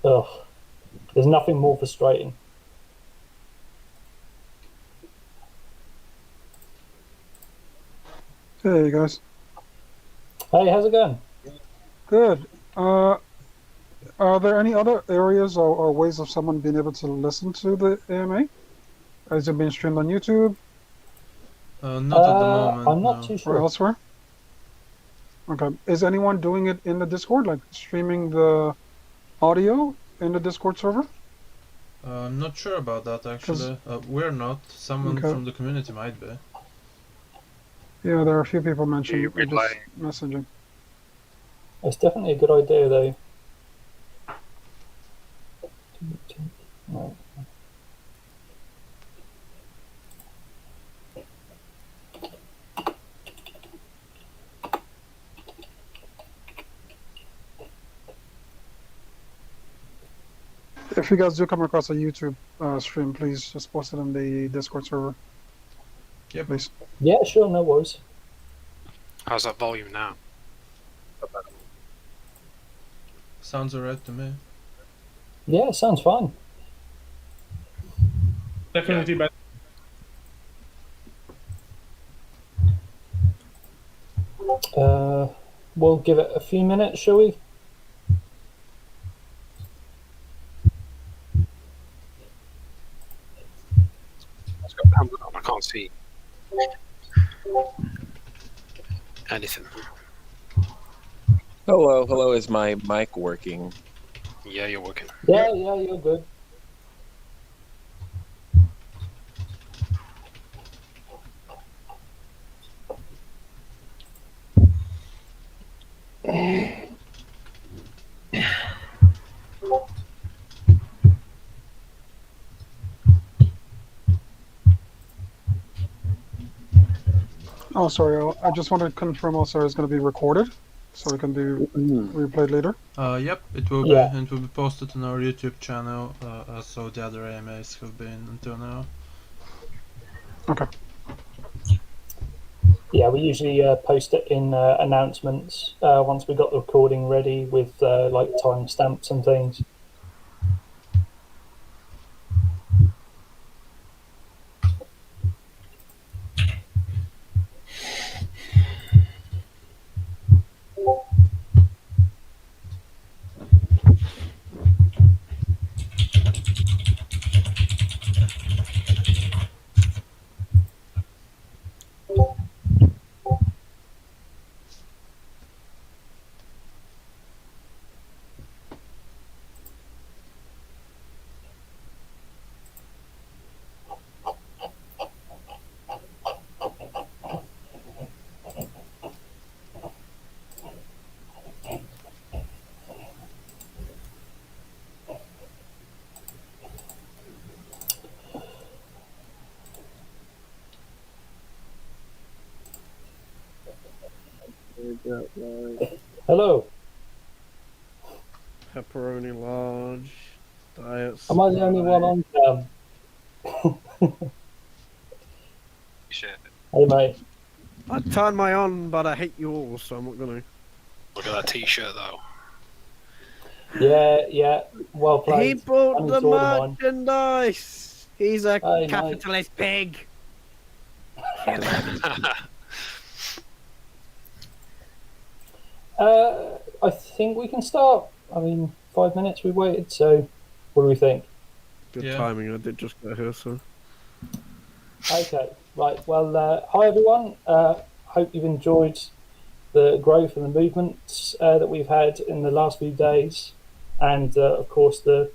Ugh, there's nothing more frustrating. Hey guys. Hey, how's it going? Good. Are there any other areas or ways of someone being able to listen to the AMA? Has it been streamed on YouTube Not at the moment. I'm not no. too or sure. elsewhere? Okay. Is anyone doing it in the Discord, like streaming the audio in the Discord server? I'm not sure about that actually. We're not. Someone Okay. from the community might be. Yeah, there are a few people mentioning just messaging. It's definitely a good idea, though. Right. If you guys do come across a YouTube stream, please just post it in the Discord server. Yep. Please. Yeah, sure, no worries. How's that volume now? Sounds alright to me. Yeah, sounds fine. Definitely better. We'll give it a few minutes, shall we? I can't see anything. Hello, is my mic working? Yeah, you're working. Yeah, you're good. Oh, sorry. I just want to confirm also it's going to be recorded, so it can be replayed later. Yep, it will Yeah. be. It will be posted on our YouTube channel, as so the other AMAs have been until now. Okay. Yeah, we usually post it in announcements once we got the recording ready with like timestamps and things. Hello. Pepperoni large, diet. Am I the only one on cam? Shit. Hey, mate. I turned my on, but I hate you all, so I'm not gonna. Look at that t-shirt though. Yeah. Well played. He bought I need the to order mine. merchandise. He's a Hey, mate. capitalist pig. Kill him. I think we can start. I mean, 5 minutes we waited, so what do we think? Good Yeah. timing. I did just get here, so. Okay, right. Well, hi everyone. Hope you've enjoyed the growth and the movements that we've had in the last few days, and of course the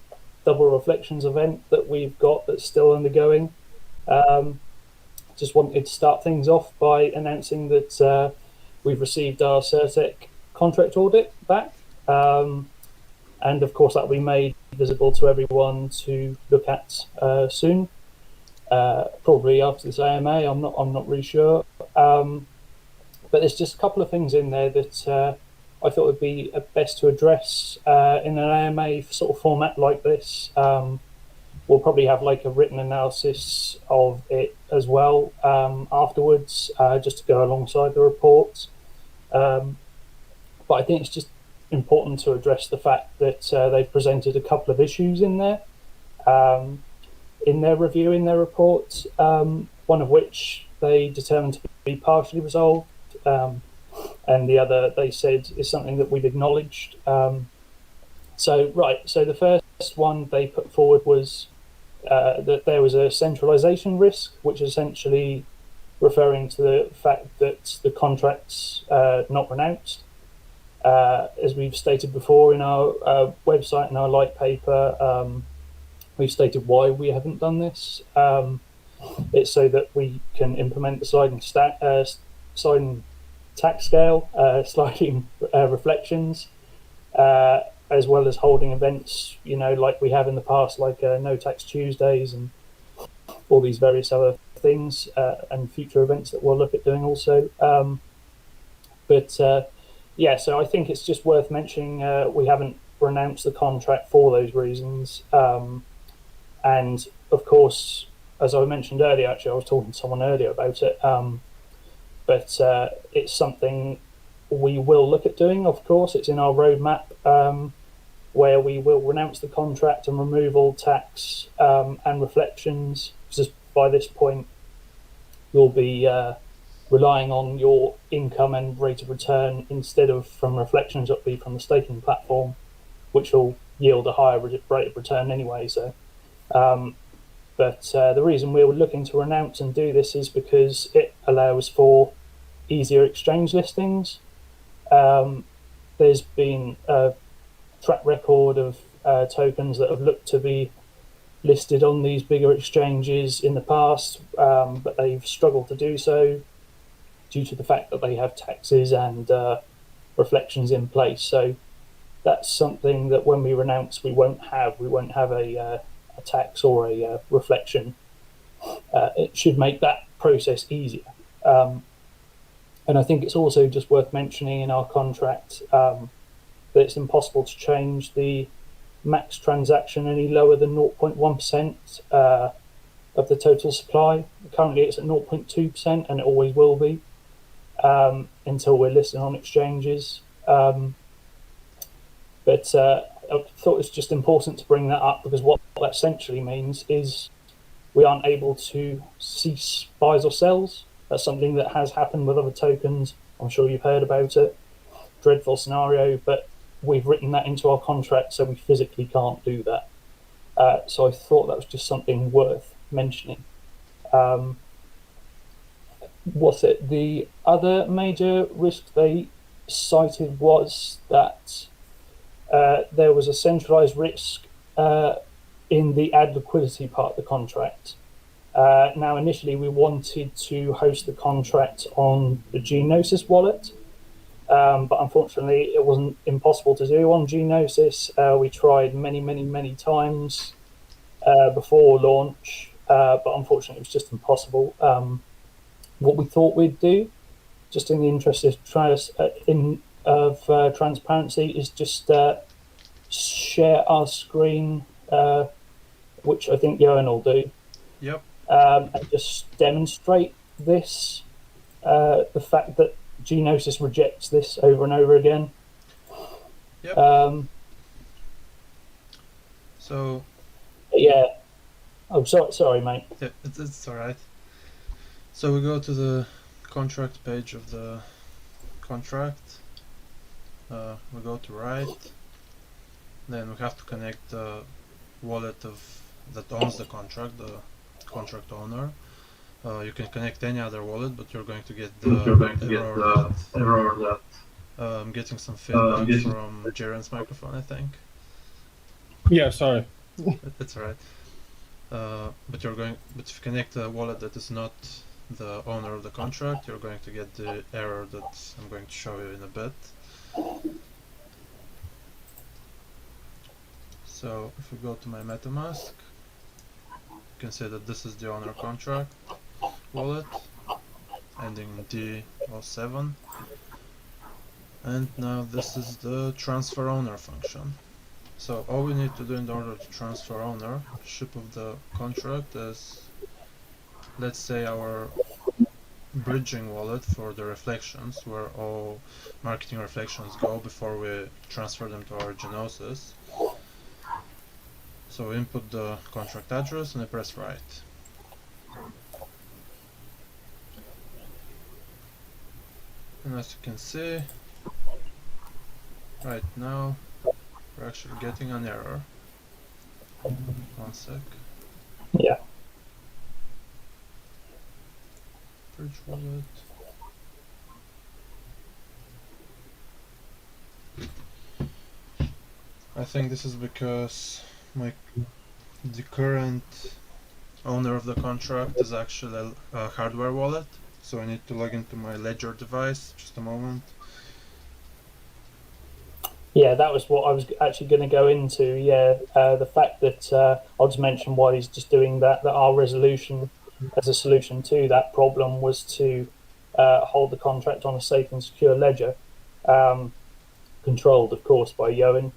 double reflections event that we've got that's still undergoing. Just wanted to start things off by announcing that we've received our CertiK contract audit back, and of course that will be made visible to everyone to look at soon. Probably after this AMA, I'm not really sure. But there's just a couple of things in there that I thought would be best to address in an AMA sort of format like this. We'll probably have like a written analysis of it as well afterwards, just to go alongside the report. But I think it's just important to address the fact that they've presented a couple of issues in there, in their review, in their report, one of which they determined to be partially resolved, and the other they said is something that we've acknowledged. So the first one they put forward was that there was a centralization risk, which is essentially referring to the fact that the contract's not renounced. As we've stated before in our website and our light paper, we've stated why we haven't done this. It's so that we can implement the sliding tax scale, sliding reflections, as well as holding events, like we have in the past, like No Tax Tuesdays and all these various other things, and future events that we'll look at doing also. So I think it's just worth mentioning we haven't renounced the contract for those reasons. And of course, as I mentioned earlier, actually, I was talking to someone earlier about it, but it's something we will look at doing, of course. It's in our roadmap, where we will renounce the contract and remove all tax and reflections, because by this point, you'll be relying on your income and rate of return instead of from reflections. It'll be from the staking platform, which will yield a higher rate of return anyway. So, but the reason we're looking to renounce and do this is because it allows for easier exchange listings. There's been a track record of tokens that have looked to be listed on these bigger exchanges in the past, but they've struggled to do so due to the fact that they have taxes and reflections in place. So that's something that when we renounce, we won't have. We won't have a tax or a reflection. It should make that process easier. And I think it's also just worth mentioning in our contract that it's impossible to change the max transaction any lower than 0.1% of the total supply. Currently it's at 0.2%, and it always will be until we're listed on exchanges. But I thought it's just important to bring that up, because what that essentially means is we aren't able to cease buys or sells. That's something that has happened with other tokens. I'm sure you've heard about it. Dreadful scenario, but we've written that into our contract, so we physically can't do that. So I thought that was just something worth mentioning. The other major risk they cited was that there was a centralized risk in the add liquidity part of the contract. Now, initially, we wanted to host the contract on the Gnosis wallet, but unfortunately, it wasn't impossible to do on Gnosis. We tried many times before launch, but unfortunately, it was just impossible. What we thought we'd do, just in the interest of transparency, is just share our screen, which I think Yoan will do. Yep. And just demonstrate this, the fact that Gnosis rejects this over and over again. Yep. So. Yeah. Oh, sorry, mate. Yeah, it's all right. So we go to the contract page of the contract. We go to write. Then we have to connect the wallet that owns the contract, the contract owner. You can connect any other wallet, but you're going to get the error that I'm getting some feedback from Gerion's microphone, I think. Yeah, sorry. It's alright. But if you connect a wallet that is not the owner of the contract, you're going to get the error that I'm going to show you in a bit. So if we go to my Metamask, you can see that this is the owner contract wallet, ending in D07. And now this is the transfer owner function. So all we need to do in order to transfer ownership of the contract is, let's say our bridging wallet for the reflections, where all marketing reflections go before we transfer them to our Gnosis. So input the contract address and I press write. And as you can see, right now we're actually getting an error. One sec. Yeah. Bridge wallet. I think this is because the current owner of the contract is actually a hardware wallet, so I need to log into my ledger device. Just a moment. Yeah, that was what I was actually going to go into. Yeah, the fact that I'll just mention why he's just doing that. That our resolution as a solution to that problem was to hold the contract on a safe and secure ledger, controlled, of course, by Yoan.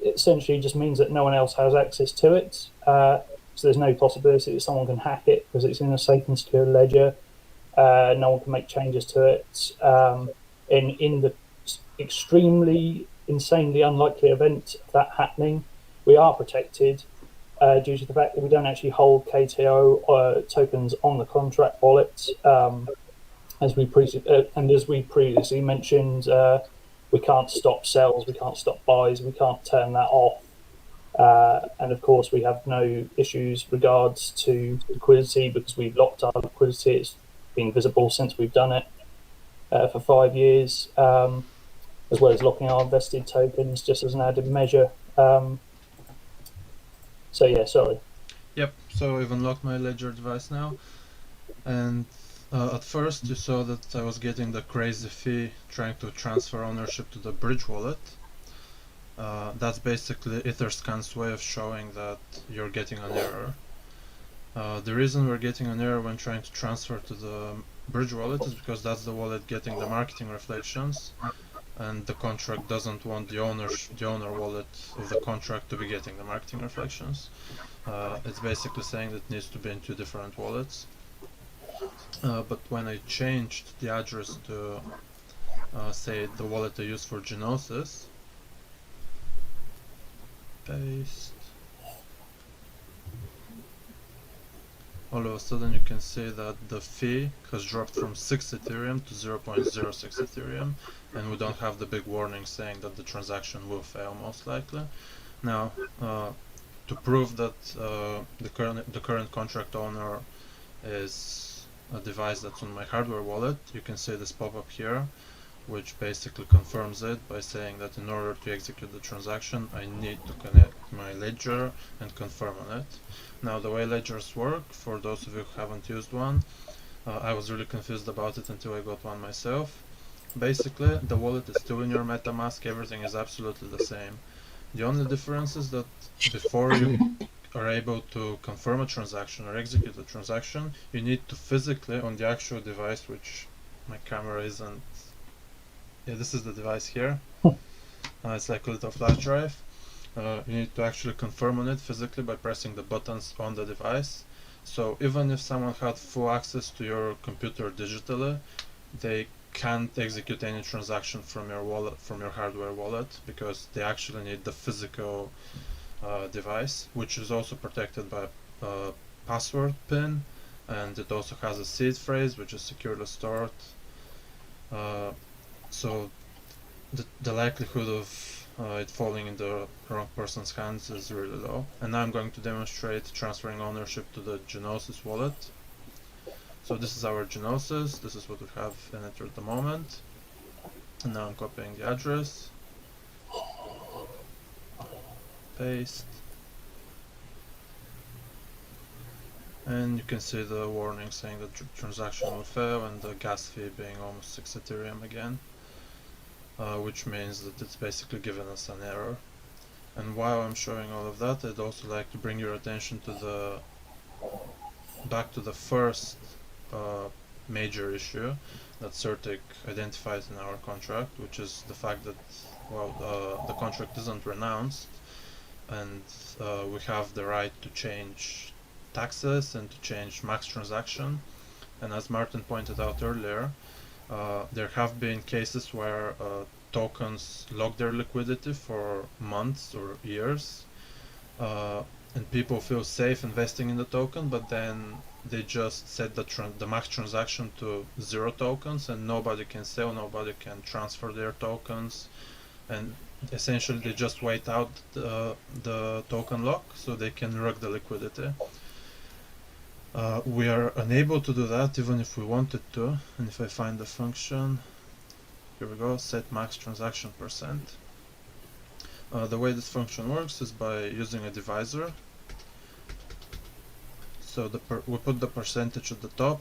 It essentially just means that no one else has access to it. So there's no possibility that someone can hack it because it's in a safe and secure ledger. No one can make changes to it. In the extremely insanely unlikely event of that happening, we are protected due to the fact that we don't actually hold KTO tokens on the contract wallet. As we previously mentioned, we can't stop sells, we can't stop buys, we can't turn that off. And of course, we have no issues regards to liquidity because we've locked our liquidity. It's been visible since we've done it for 5 years, as well as locking our vested tokens just as an added measure. So yeah, sorry. Yep, so I've unlocked my ledger device now, and at first you saw that I was getting the crazy fee trying to transfer ownership to the bridge wallet. That's basically Etherscan's way of showing that you're getting an error. The reason we're getting an error when trying to transfer to the bridge wallet is because that's the wallet getting the marketing reflections, and the contract doesn't want the owner wallet of the contract to be getting the marketing reflections. It's basically saying that it needs to be in two different wallets. But when I changed the address to say the wallet I use for Gnosis, paste, all of a sudden you can see that the fee has dropped from 6 Ethereum to 0.06 Ethereum, and we don't have the big warning saying that the transaction will fail most likely. Now, to prove that the current contract owner is a device that's on my hardware wallet, you can see this pop-up here, which basically confirms it by saying that in order to execute the transaction, I need to connect my ledger and confirm on it. Now, the way ledgers work, for those of you who haven't used one, I was really confused about it until I got one myself. Basically, the wallet is still in your MetaMask, everything is absolutely the same. The only difference is that before you are able to confirm a transaction or execute a transaction, you need to physically, on the actual device, which my camera isn't. Yeah, this is the device here. It's like a little flash drive. You need to actually confirm on it physically by pressing the buttons on the device. So even if someone had full access to your computer digitally, they can't execute any transaction from your wallet, from your hardware wallet, because they actually need the physical device, which is also protected by a password pin, and it also has a seed phrase which is securely stored. So the likelihood of it falling in the wrong person's hands is really low. And now I'm going to demonstrate transferring ownership to the Gnosis wallet. So this is our Gnosis, this is what we have in it at the moment. And now I'm copying the address, paste, and you can see the warning saying that transaction will fail and the gas fee being almost 6 Ethereum again, which means that it's basically given us an error. And while I'm showing all of that, I'd also like to bring your attention to back to the first major issue that CertiK identified in our contract, which is the fact that, well, the contract isn't renounced, and we have the right to change taxes and to change max transaction. And as Martin pointed out earlier, there have been cases where tokens lock their liquidity for months or years, and people feel safe investing in the token, but then they just set the max transaction to 0 tokens, and nobody can sell, nobody can transfer their tokens, and essentially they just wait out the token lock so they can rug the liquidity. We are unable to do that even if we wanted to, and if I find the function, here we go, set max transaction percent. The way this function works is by using a divisor. So we put the percentage at the top,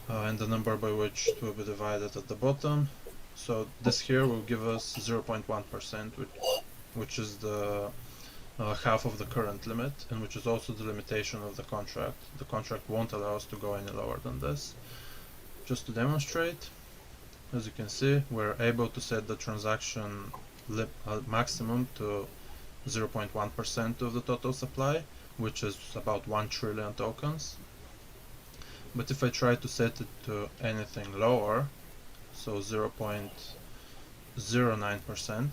and the number by which it will be divided at the bottom. So this here will give us 0.1%, which is the half of the current limit, and which is also the limitation of the contract. The contract won't allow us to go any lower than this. Just to demonstrate, as you can see, we're able to set the transaction maximum to 0.1% of the total supply, which is about 1 trillion tokens. But if I try to set it to anything lower, so 0.09%,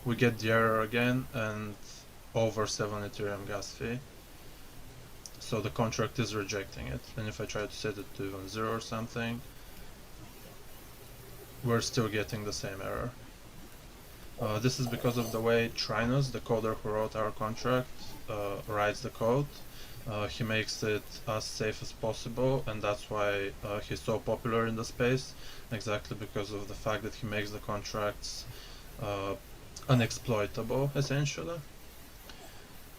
we get the error again and over 7 Ethereum gas fee. So the contract is rejecting it. And if I try to set it to even 0 or something, we're still getting the same error. This is because of the way Trinos, the coder who wrote our contract, writes the code. He makes it as safe as possible, and that's why he's so popular in the space, exactly because of the fact that he makes the contracts unexploitable, essentially.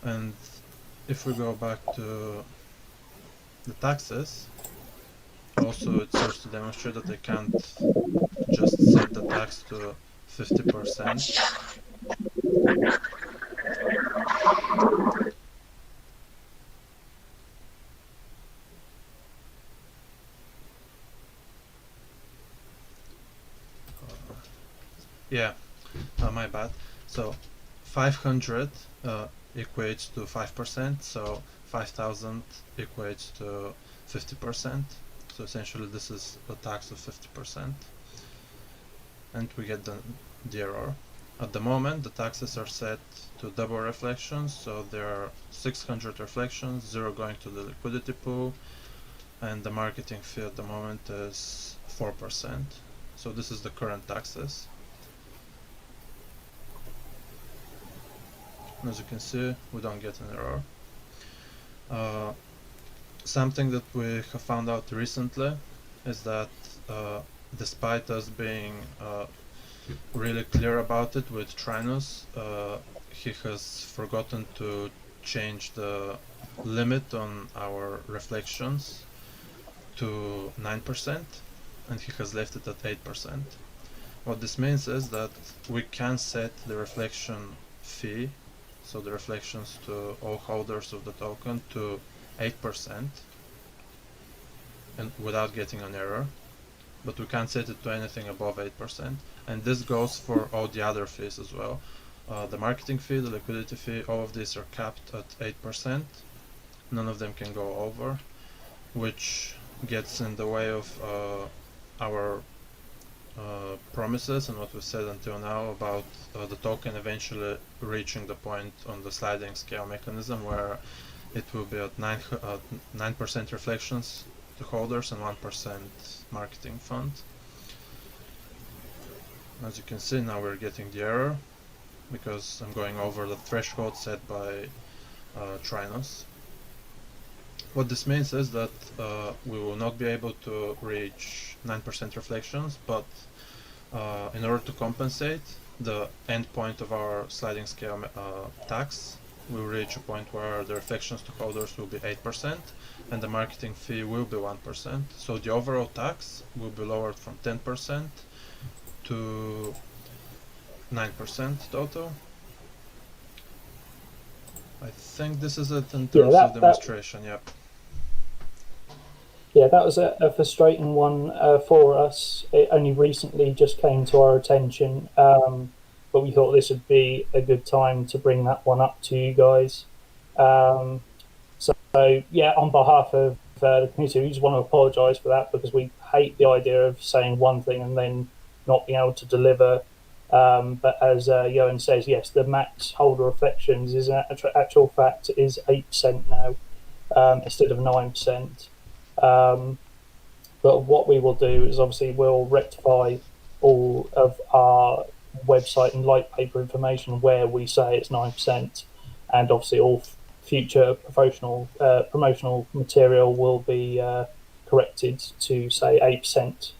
And if we go back to the taxes, also it serves to demonstrate that I can't just set the tax to 50%. Yeah, my bad. So 500 equates to 5%, so 5,000 equates to 50%. So essentially this is a tax of 50%. And we get the error. At the moment the taxes are set to double reflections, so there are 600 reflections, 0 going to the liquidity pool, and the marketing fee at the moment is 4%. So this is the current taxes. As you can see, we don't get an error. Something that we have found out recently is that despite us being really clear about it with Trinos, he has forgotten to change the limit on our reflections to 9%, and he has left it at 8%. What this means is that we can set the reflection fee, so the reflections to all holders of the token, to 8% and without getting an error, but we can't set it to anything above 8%, and this goes for all the other fees as well. The marketing fee, the liquidity fee, all of these are capped at 8%. None of them can go over, which gets in the way of our promises and what we said until now about the token eventually reaching the point on the sliding scale mechanism where it will be at 9% reflections to holders and 1% marketing fund. As you can see, now we're getting the error because I'm going over the threshold set by Trinos. What this means is that we will not be able to reach 9% reflections, but in order to compensate, the end point of our sliding scale tax will reach a point where the reflections to holders will be 8% and the marketing fee will be 1%. So the overall tax will be lowered from 10% to 9% total. I think this is it in terms of demonstration. Yep. Yeah, that was a frustrating one for us. It only recently just came to our attention, but we thought this would be a good time to bring that one up to you guys. So yeah, on behalf of the community, we just want to apologise for that because we hate the idea of saying one thing and then not being able to deliver. But as Yoan says, yes, the max holder reflections is actual fact is 8% now instead of 9%. But what we will do is obviously we'll rectify all of our website and light paper information where we say it's 9%, and obviously all future promotional material will be corrected to say 8%.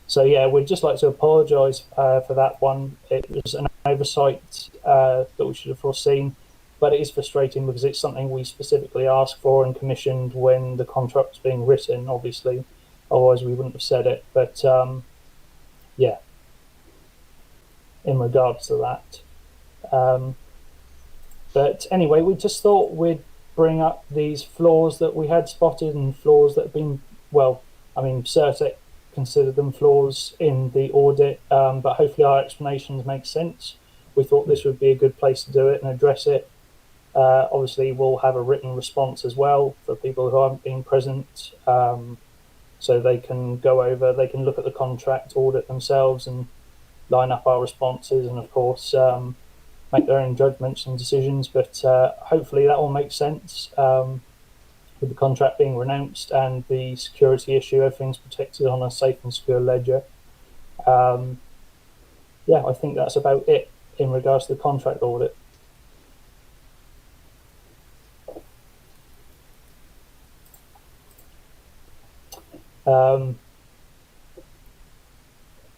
So yeah, we'd just like to apologise for that one. It was an oversight that we should have foreseen, but it is frustrating because it's something we specifically asked for and commissioned when the contract was being written, obviously. Otherwise, we wouldn't have said it. But yeah, in regards to that. But anyway, we just thought we'd bring up these flaws that we had spotted and flaws that have been, well, I mean, CertiK considered them flaws in the audit, but hopefully our explanations make sense. We thought this would be a good place to do it and address it. Obviously, we'll have a written response as well for people who haven't been present, so they can go over, they can look at the contract audit themselves and line up our responses and, of course, make their own judgments and decisions. But hopefully that all makes sense. With the contract being renounced and the security issue, everything's protected on a safe and secure ledger. Yeah, I think that's about it in regards to the contract audit.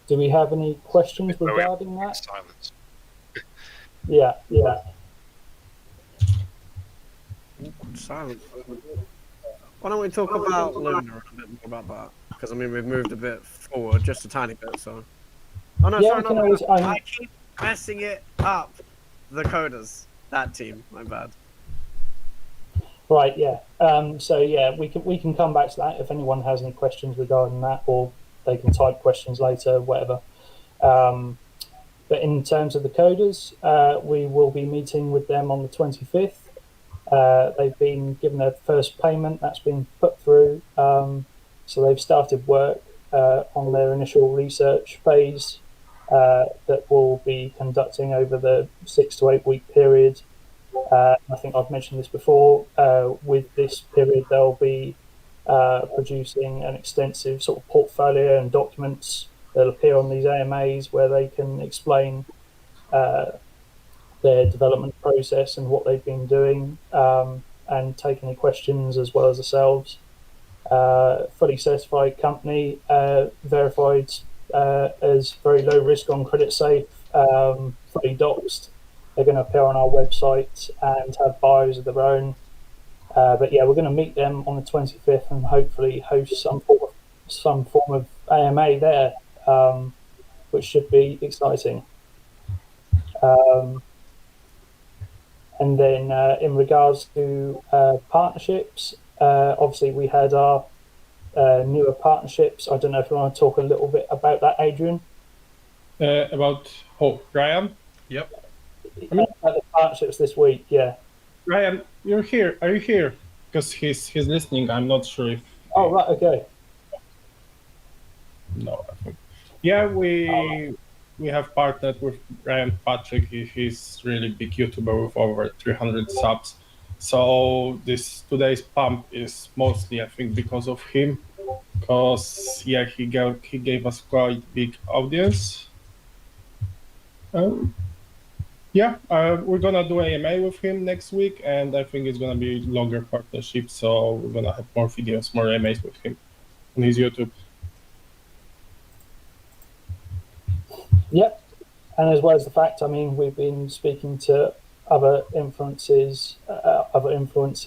Do we have any questions regarding that? Silence. Yeah. Silent. Why don't we talk about Luna and a bit more about that? Because I mean, we've moved a bit forward, just a tiny bit. So. Oh no, Yeah, sorry, we can no, always- I keep messing it up. The coders, that team, my bad. Right, yeah. So yeah, we can come back to that if anyone has any questions regarding that, or they can type questions later, whatever. But in terms of the coders, we will be meeting with them on the 25th. They've been given their first payment, that's been put through. So they've started work on their initial research phase that we'll be conducting over the 6 to 8 week period. I think I've mentioned this before. With this period, they'll be producing an extensive sort of portfolio and documents that'll appear on these AMAs where they can explain their development process and what they've been doing, and take any questions as well as ourselves. Fully certified company, verified as very low risk on credit safe, fully doxed. They're going to appear on our website and have bios of their own. But yeah, we're going to meet them on the 25th and hopefully host some form of AMA there, which should be exciting. And then in regards to partnerships, obviously we had our newer partnerships. I don't know if you want to talk a little bit about that, Adrian. About Ryan? Yep. About the partnerships this week, yeah. Ryan, you're here. Are you here? Because he's listening. I'm not sure if. Oh, right, okay. No, I think. Yeah, we have partnered with Ryan Patrick. He's really big YouTuber with over 300 subs. So today's pump is mostly, I think, because of him. Because yeah, he gave us quite big audience. Yeah, we're gonna do AMA with him next week, and I think it's gonna be longer partnership. So we're gonna have more videos, more AMAs with him on his YouTube. Yep, and as well as the fact, I mean, we've been speaking to other influencers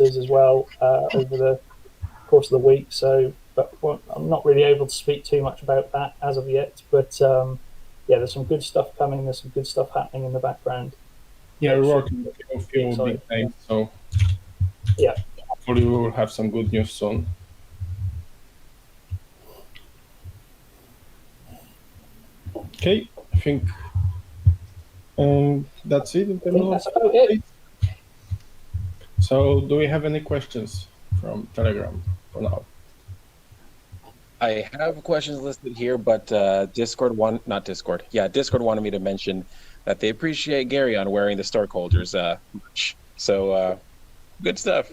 as well over the course of the week. So, but I'm not really able to speak too much about that as of yet. But yeah, there's some good stuff coming. There's some good stuff happening in the background. Yeah, we're working with a few big names, so yeah, hopefully we will have some good news soon. Okay, I think that's it. I think that's about it. So, do we have any questions from Telegram for now? I have questions listed here, but Discord wanted me to mention that they appreciate Gerion wearing the storkholders merch. So good stuff.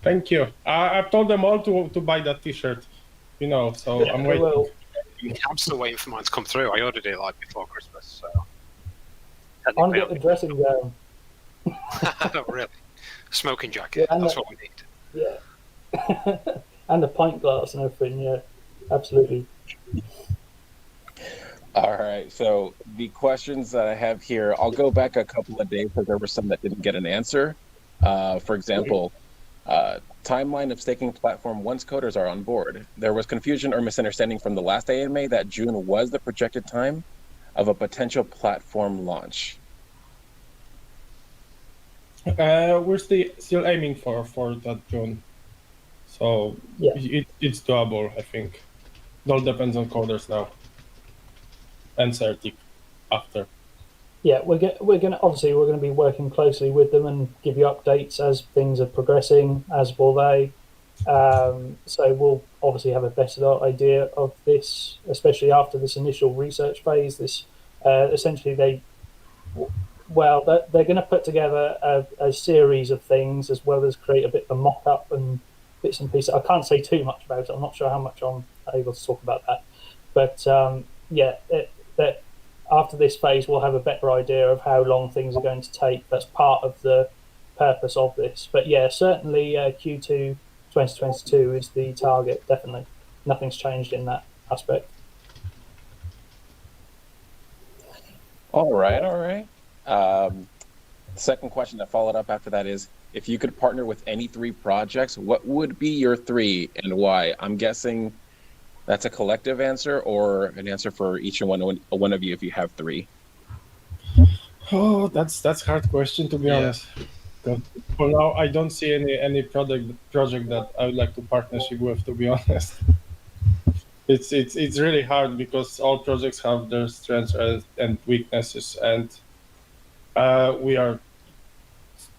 Thank you. I've told them all to buy that T-shirt. So I'm waiting. Well, I'm still waiting for mine to come through. I ordered it like before Christmas, so. I'm get the dressing gown. Not really. Smoking jacket. Yeah, That's what we need. Yeah. And the pint glass and everything, yeah. Absolutely. All right. So the questions that I have here, I'll go back a couple of days because there were some that didn't get an answer. For example, timeline of staking platform once coders are on board. There was confusion or misunderstanding from the last AMA that June was the projected time of a potential platform launch. We're still aiming for that June. So Yeah. it's doable, I think. It all depends on coders now. And CertiK after. Yeah, we're gonna be working closely with them and give you updates as things are progressing, as will they. So we'll obviously have a better idea of this, especially after this initial research phase. This essentially they're going to put together a series of things as well as create a bit of a mock-up and bits and pieces. I can't say too much about it. I'm not sure how much I'm able to talk about that, but that after this phase, we'll have a better idea of how long things are going to take. That's part of the purpose of this. But yeah, certainly Q2 2022 is the target, definitely. Nothing's changed in that aspect. All right. Second question that followed up after that is, if you could partner with any 3 projects, what would be your 3 and why? I'm guessing that's a collective answer or an answer for each one of you if you have 3. Oh, that's a hard question, to be honest. For now, I don't see any project that I would like to partnership with, to be honest. It's really hard because all projects have their strengths and weaknesses, and we are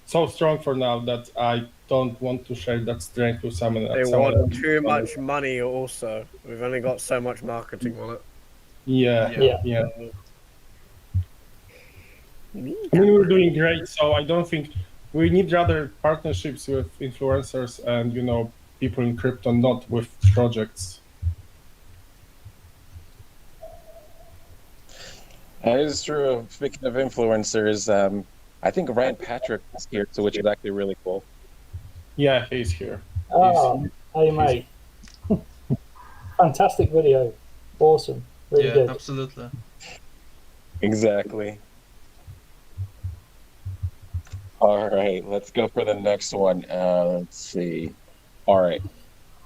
so strong for now that I don't want to share that strength with someone else. They want too much money also. We've only got so much marketing on it. Yeah. I mean, we're doing great, so I don't think we need rather partnerships with influencers and, people in crypto, not with projects. That is true. Speaking of influencers, I think Ryan Patrick is here, so which is actually really cool. Yeah, he's here. Oh, hey mate. Fantastic video. Awesome. Really good. Absolutely. Exactly. All right, let's go for the next one. Let's see. All right.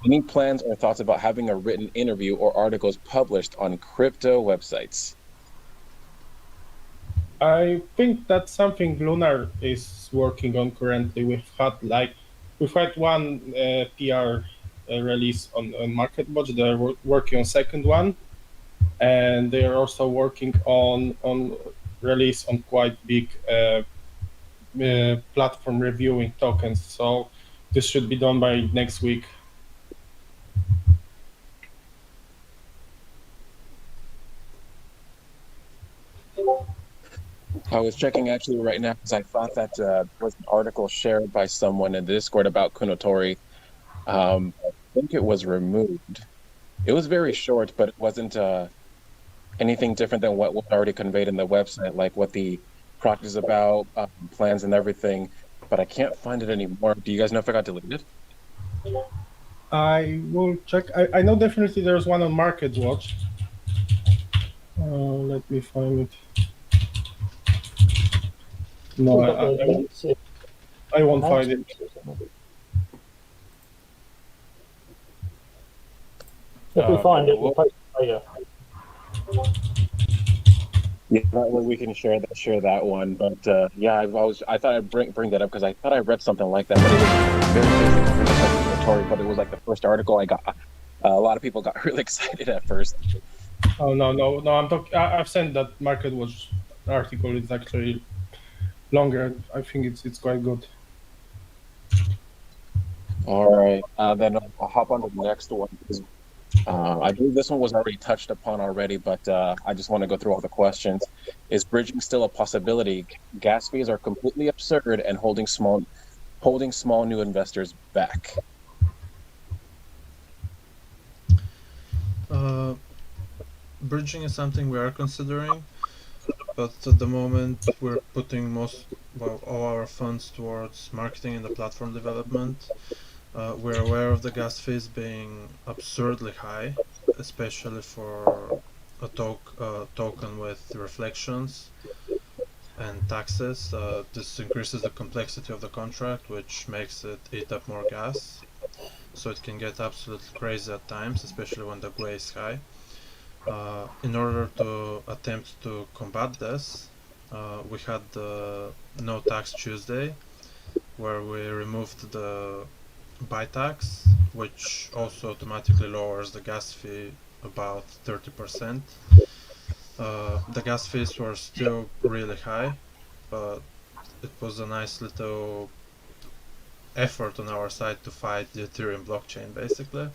Any plans or thoughts about having a written interview or articles published on crypto websites? I think that's something Lunar is working on currently. We've had one PR release on MarketWatch. They're working on second one, and they are also working on release on quite big platform reviewing tokens. So this should be done by next week. I was checking actually right now because I thought that was an article shared by someone in the Discord about Kounotori. I think it was removed. It was very short, but it wasn't anything different than what was already conveyed in the website, like what the project is about, plans and everything. But I can't find it anymore. Do you guys know if it got deleted? I will check. I know definitely there's one on MarketWatch. Let me find it. No, I won't find it. If we find it, we'll post it later. Yeah, that way we can share that one. But yeah, I thought I'd bring that up because I thought I read something like that, but it was very basic, but it was like the first article I got. A lot of people got really excited at first. Oh no! I've sent that MarketWatch article. It's actually longer. I think it's quite good. All right, then I'll hop on to the next one. I believe this one was already touched upon already, but I just want to go through all the questions. Is bridging still a possibility? Gas fees are completely absurd and holding small new investors back. Bridging is something we are considering, but at the moment we're putting all our funds towards marketing and the platform development. We're aware of the gas fees being absurdly high, especially for a token with reflections and taxes. This increases the complexity of the contract, which makes it eat up more gas. So it can get absolutely crazy at times, especially when the GUI is high. In order to attempt to combat this, we had the No Tax Tuesday, where we removed the buy tax, which also automatically lowers the gas fee about 30%. The gas fees were still really high, but it was a nice little effort on our side to fight the Ethereum blockchain, basically.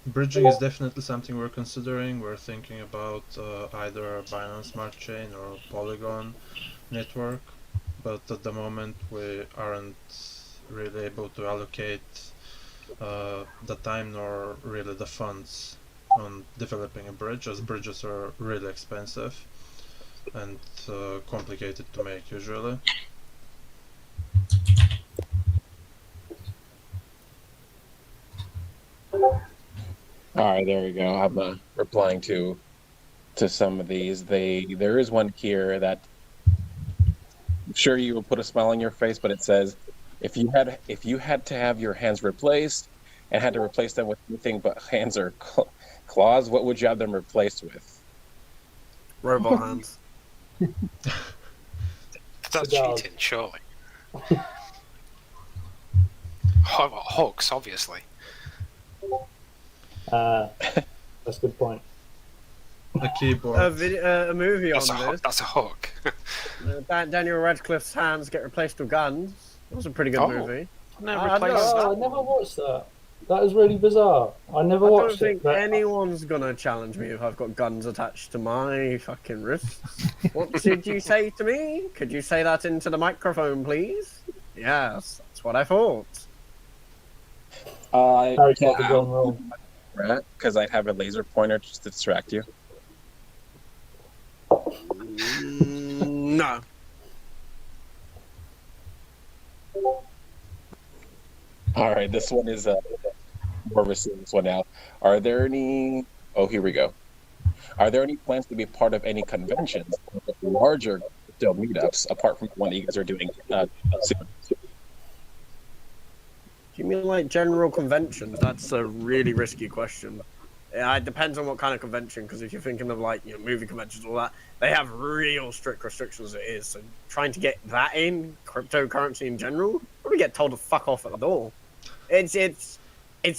Bridging is definitely something we're considering. We're thinking about either Binance Smart Chain or Polygon network, but at the moment we aren't really able to allocate the time nor really the funds on developing a bridge, as bridges are really expensive and complicated to make usually. All right, there we go. I'm replying to some of these. There is one here that I'm sure you will put a smile on your face, but it says, if you had to have your hands replaced and had to replace them with anything but hands or claws, what would you have them replaced with? Robot hands. That's Cigars. cheating, surely. Hooks, obviously. That's a good point. A keyboard. A movie That's on this. that's a hook. Daniel Radcliffe's hands get replaced with guns. That was a pretty good Oh. movie. No, I replace know. Oh, I never watched that. That was really bizarre. I never I don't watched it. think But anyone's gonna challenge me if I've got guns attached to my fucking wrists. What did you say to me? Could you say that into the microphone, please? Yes, that's what I thought. Harry Potter gone wrong. Because I'd have a laser pointer just to distract you. No. All right, this one is more of a serious one now. Are there any? Oh, here we go. Are there any plans to be part of any conventions, larger crypto meetups, apart from the one that you guys are doing soon? Do you mean like general conventions? That's a really risky question. It depends on what kind of convention, because if you're thinking of like movie conventions, all that, they have real strict restrictions as it is. So trying to get that in cryptocurrency in general, probably get told to fuck off at the door. It's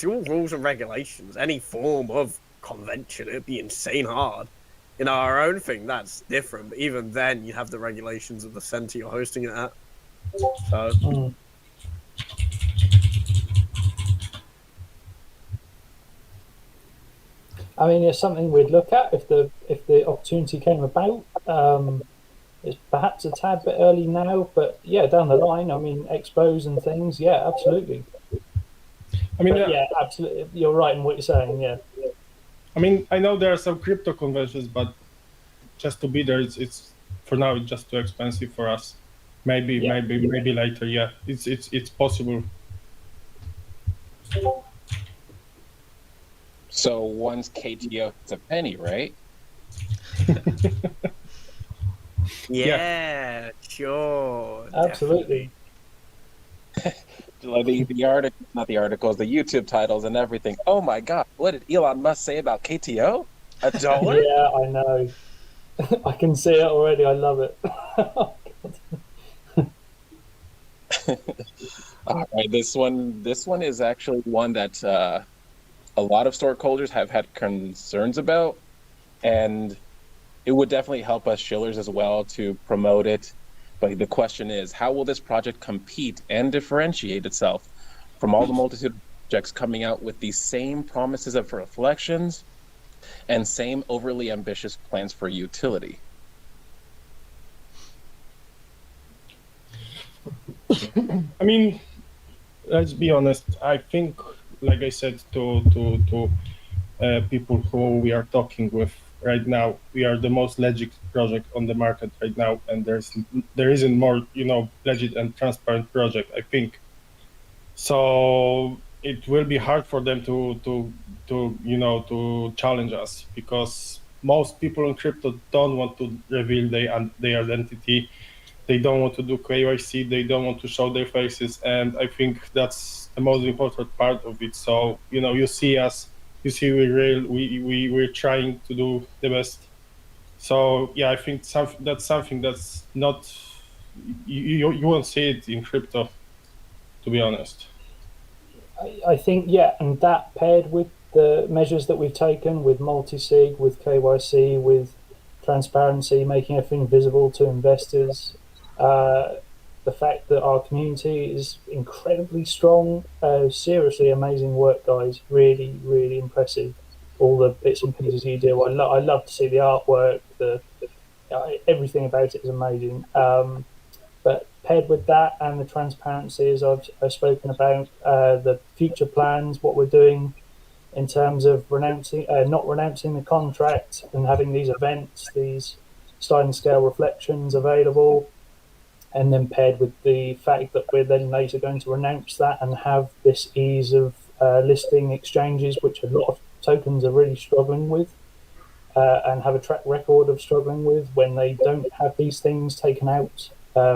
all rules and regulations. Any form of convention, it'd be insane hard. Our own thing, that's different. But even then, you have the regulations of the center you're hosting it at. So. I mean, it's something we'd look at if the opportunity came about. It's perhaps a tad bit early now, but yeah, down the line, I mean, expos and things, yeah, absolutely. I mean, But yeah, absolutely, you're right in what you're saying. Yeah. I mean, I know there are some crypto conventions, but just to be there, it's for now it's just too expensive for us. Maybe later. Yeah, it's possible. So one's KTO, it's a penny, right? Yeah, sure. Absolutely. The article, not the articles, the YouTube titles and everything. Oh my God, what did Elon Musk say about KTO? $1? Yeah, I know. I can see it already. I love it. All right, this one is actually one that a lot of stockholders have had concerns about, and it would definitely help us shillers as well to promote it. But the question is, how will this project compete and differentiate itself from all the multitude of projects coming out with the same promises of reflections and same overly ambitious plans for utility. I mean, let's be honest. I think, like I said to people who we are talking with right now, we are the most legit project on the market right now, and there isn't more, legit and transparent project, I think. So it will be hard for them to challenge us, because most people in crypto don't want to reveal their identity. They don't want to do KYC. They don't want to show their faces, and I think that's the most important part of it. So you see us, you see we're real. We're trying to do the best. So yeah, I think that's something that's not you won't see it in crypto, to be honest. I think, yeah, and that paired with the measures that we've taken with multi-sig, with KYC, with transparency, making everything visible to investors, the fact that our community is incredibly strong, seriously amazing work, guys. Really, really impressive. All the bits and pieces you do. I love to see the artwork. Everything about it is amazing. But paired with that and the transparency, as I've spoken about, the future plans, what we're doing in terms of not renouncing the contract and having these events, these sliding scale reflections available, and then paired with the fact that we're then later going to renounce that and have this ease of listing exchanges, which a lot of tokens are really struggling with, and have a track record of struggling with when they don't have these things taken out.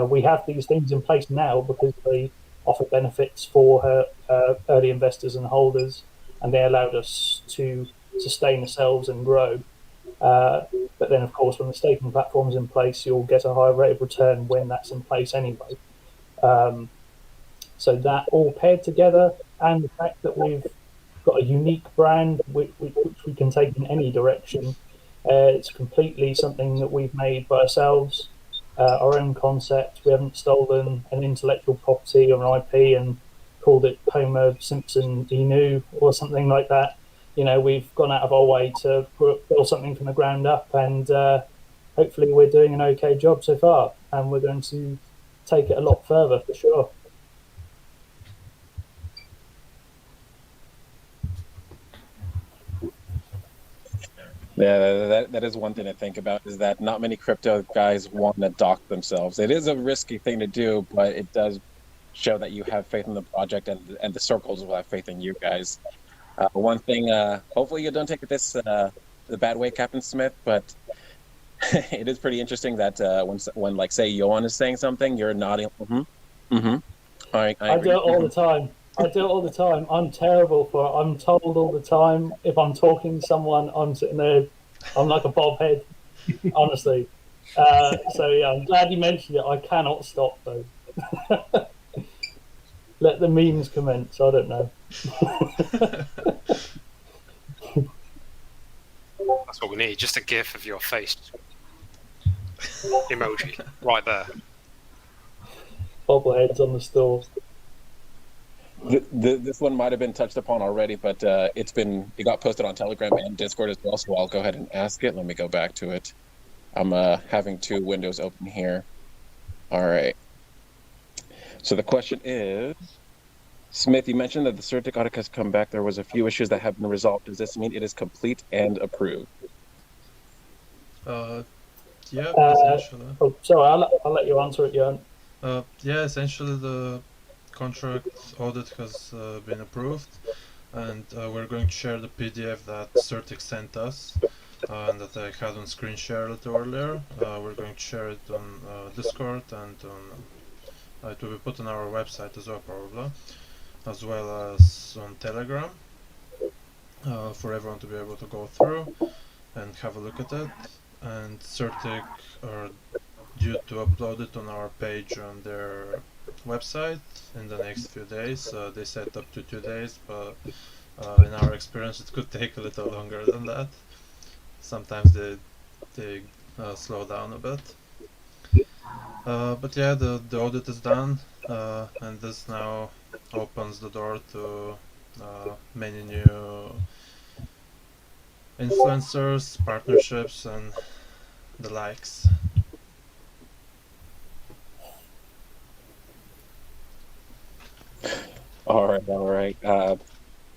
We have these things in place now because they offer benefits for early investors and holders, and they allowed us to sustain ourselves and grow. But then, of course, when the staking platform is in place, you'll get a higher rate of return when that's in place anyway. So that all paired together, and the fact that we've got a unique brand which we can take in any direction, it's completely something that we've made by ourselves. Our own concept. We haven't stolen an intellectual property or an IP and called it Homer Simpson Inu or something like that. We've gone out of our way to build something from the ground up, and hopefully we're doing an okay job so far, and we're going to take it a lot further for sure. Yeah, that is one thing to think about, is that not many crypto guys want to dock themselves. It is a risky thing to do, but it does show that you have faith in the project, and the circles will have faith in you guys. One thing, hopefully you don't take this the bad way, Captain Smith, but it is pretty interesting that when like, say, Yoan is saying something, you're nodding. I do it all the time. I do it all the time. I'm terrible for it. I'm told all the time. If I'm talking to someone, I'm sitting there, I'm like a bobhead, honestly. So yeah, I'm glad you mentioned it. I cannot stop though. Let the memes commence. I don't know. That's what we need. Just a GIF of your face emoji right there. Bobbleheads on the store. This one might have been touched upon already, but it got posted on Telegram and Discord as well, so I'll go ahead and ask it. Let me go back to it. I'm having two windows open here. All right. So the question is, Smith, you mentioned that the CertiK Audit has come back. There was a few issues that have been resolved. Does this mean it is complete and approved? Yeah, essentially. Sorry, I'll let you answer it, Yoan. Yeah, essentially the contract audit has been approved, and we're going to share the PDF that CertiK sent us and that I had on screen share it earlier. We're going to share it on Discord, and it will be put on our website as well, probably, as well as on Telegram, for everyone to be able to go through and have a look at it. And CertiK are due to upload it on our page on their website in the next few days. They said up to 2 days, but in our experience it could take a little longer than that. Sometimes they slow down a bit. But yeah, the audit is done, and this now opens the door to many new influencers, partnerships, and the likes. All right.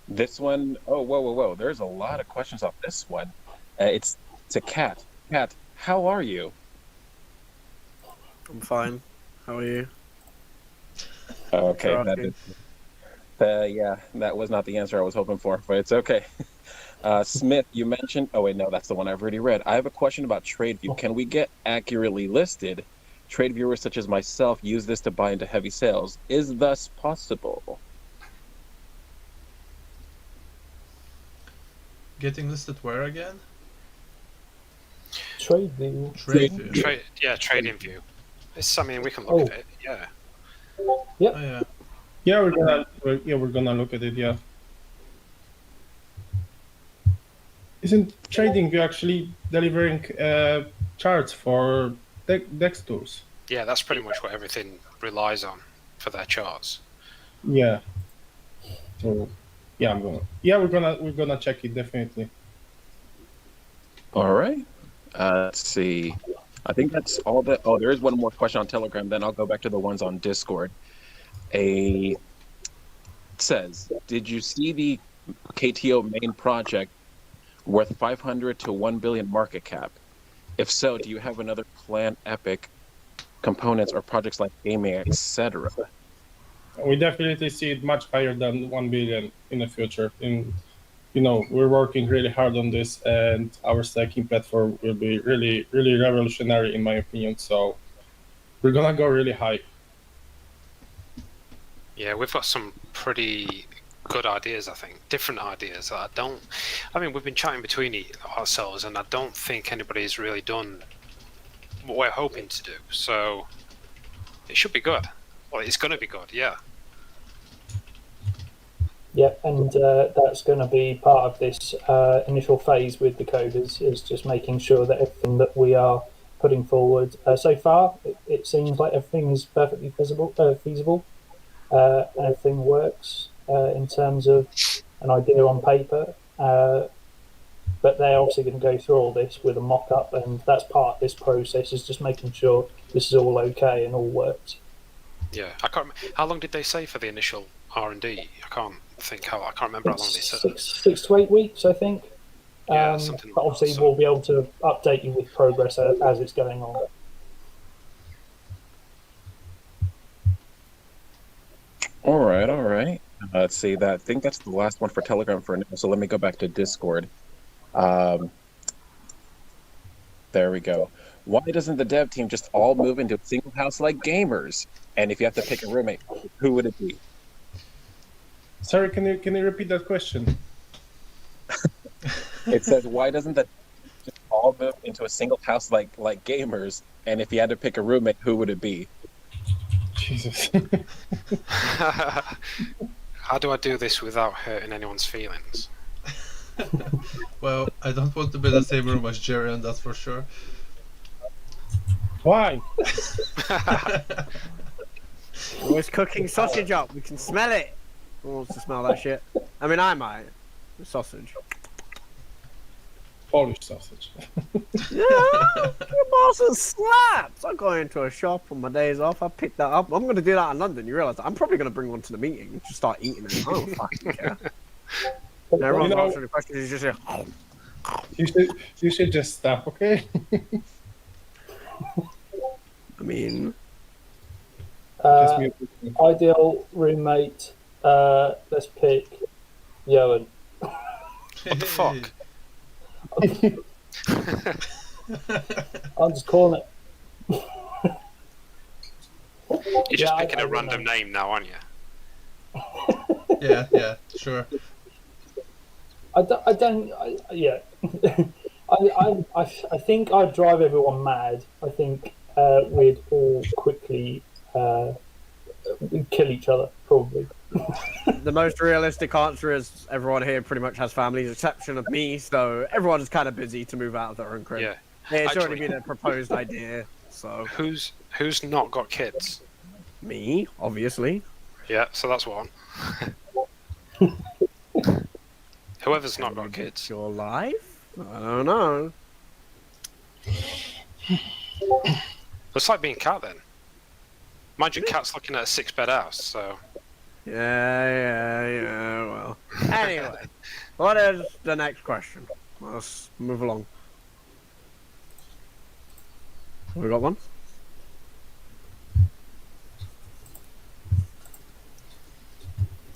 This one, oh, whoa. There's a lot of questions off this one. It's to Cat. Cat, how are you? I'm fine. How are you? Okay, Sure, that okay. yeah, that was not the answer I was hoping for, but it's okay. Smith, you mentioned, oh wait, no, that's the one I've already read. I have a question about TradingView. Can we get accurately listed? Trade viewers such as myself use this to buy into heavy sales. Is thus possible? Getting listed where again? TradingView. TradingView. TradingView. I mean, we can look Oh. at it. Yeah. Oh yeah. Yeah, we're gonna look at it. Yeah. Isn't TradingView actually delivering charts for DEX tools? Yeah, that's pretty much what everything relies on for their charts. Yeah. So, yeah, we're gonna check it definitely. All right. Let's see. I think that's all that. Oh, there is one more question on Telegram. Then I'll go back to the ones on Discord. It says, did you see the KTO main project worth 500 to 1 billion market cap? If so, do you have another planned epic components or projects like gaming, etc.? We definitely see it much higher than 1 billion in the future. We're working really hard on this, and our staking platform will be really, really revolutionary, in my opinion. So we're gonna go really high. Yeah, we've got some pretty good ideas, I think. Different ideas that I mean, we've been chatting between ourselves, and I don't think anybody's really done what we're hoping to do. So it should be good. Well, it's going to be good, yeah. Yeah, and that's going to be part of this initial phase with the coders, is just making sure that everything that we are putting forward so far, it seems like everything is perfectly feasible. Everything works in terms of an idea on paper, but they're obviously going to go through all this with a mock-up, and that's part of this process, is just making sure this is all okay and all works. Yeah, I can't. How long did they say for the initial R&D? I can't remember how long they said. 6 to 8 weeks, I think. Yeah, something like but obviously, that, so. we'll be able to update you with progress as it's going on. All right. Let's see. I think that's the last one for Telegram for now. So let me go back to Discord. There we go. Why doesn't the dev team just all move into a single house like gamers? And if you have to pick a roommate, who would it be? Sorry, can you repeat that question? It says, why doesn't the just all move into a single house like gamers? And if you had to pick a roommate, who would it be? Jesus. How do I do this without hurting anyone's feelings? Well, I don't want to be the same room as Gerion, that's for sure. Why? Always cooking sausage up. We can smell it. Who wants to smell that shit? I mean, I might. Sausage. Polish sausage. Yeah, your boss slaps. I go into a shop on my days off. I pick that up. I'm going to do that in London. You realise that? I'm probably going to bring one to the meeting and just start eating it. I don't fucking care. And everyone's answering the questions. You just say, You should just stop, okay? I mean, Just mute it. Ideal roommate, let's pick Yoan. What the fuck? I'm just calling it. You're just Yeah, picking I a don't random know. name now, aren't you? Yeah, sure. I think I'd drive everyone mad. I think we'd all quickly we'd kill each other, probably. the most realistic answer is everyone here pretty much has families, exception of me. So everyone's kind of busy to move out of their own crib. Yeah. It's Actually- already been a proposed idea. So Who's not got kids? me, obviously. Yeah, so that's one. Whoever's not got kids. Your life? I don't know. It's like being cat then. Mind you, cat's looking at a 6-bed house, so. Yeah, well. Anyway, what is the next question? Let's move along. We got one?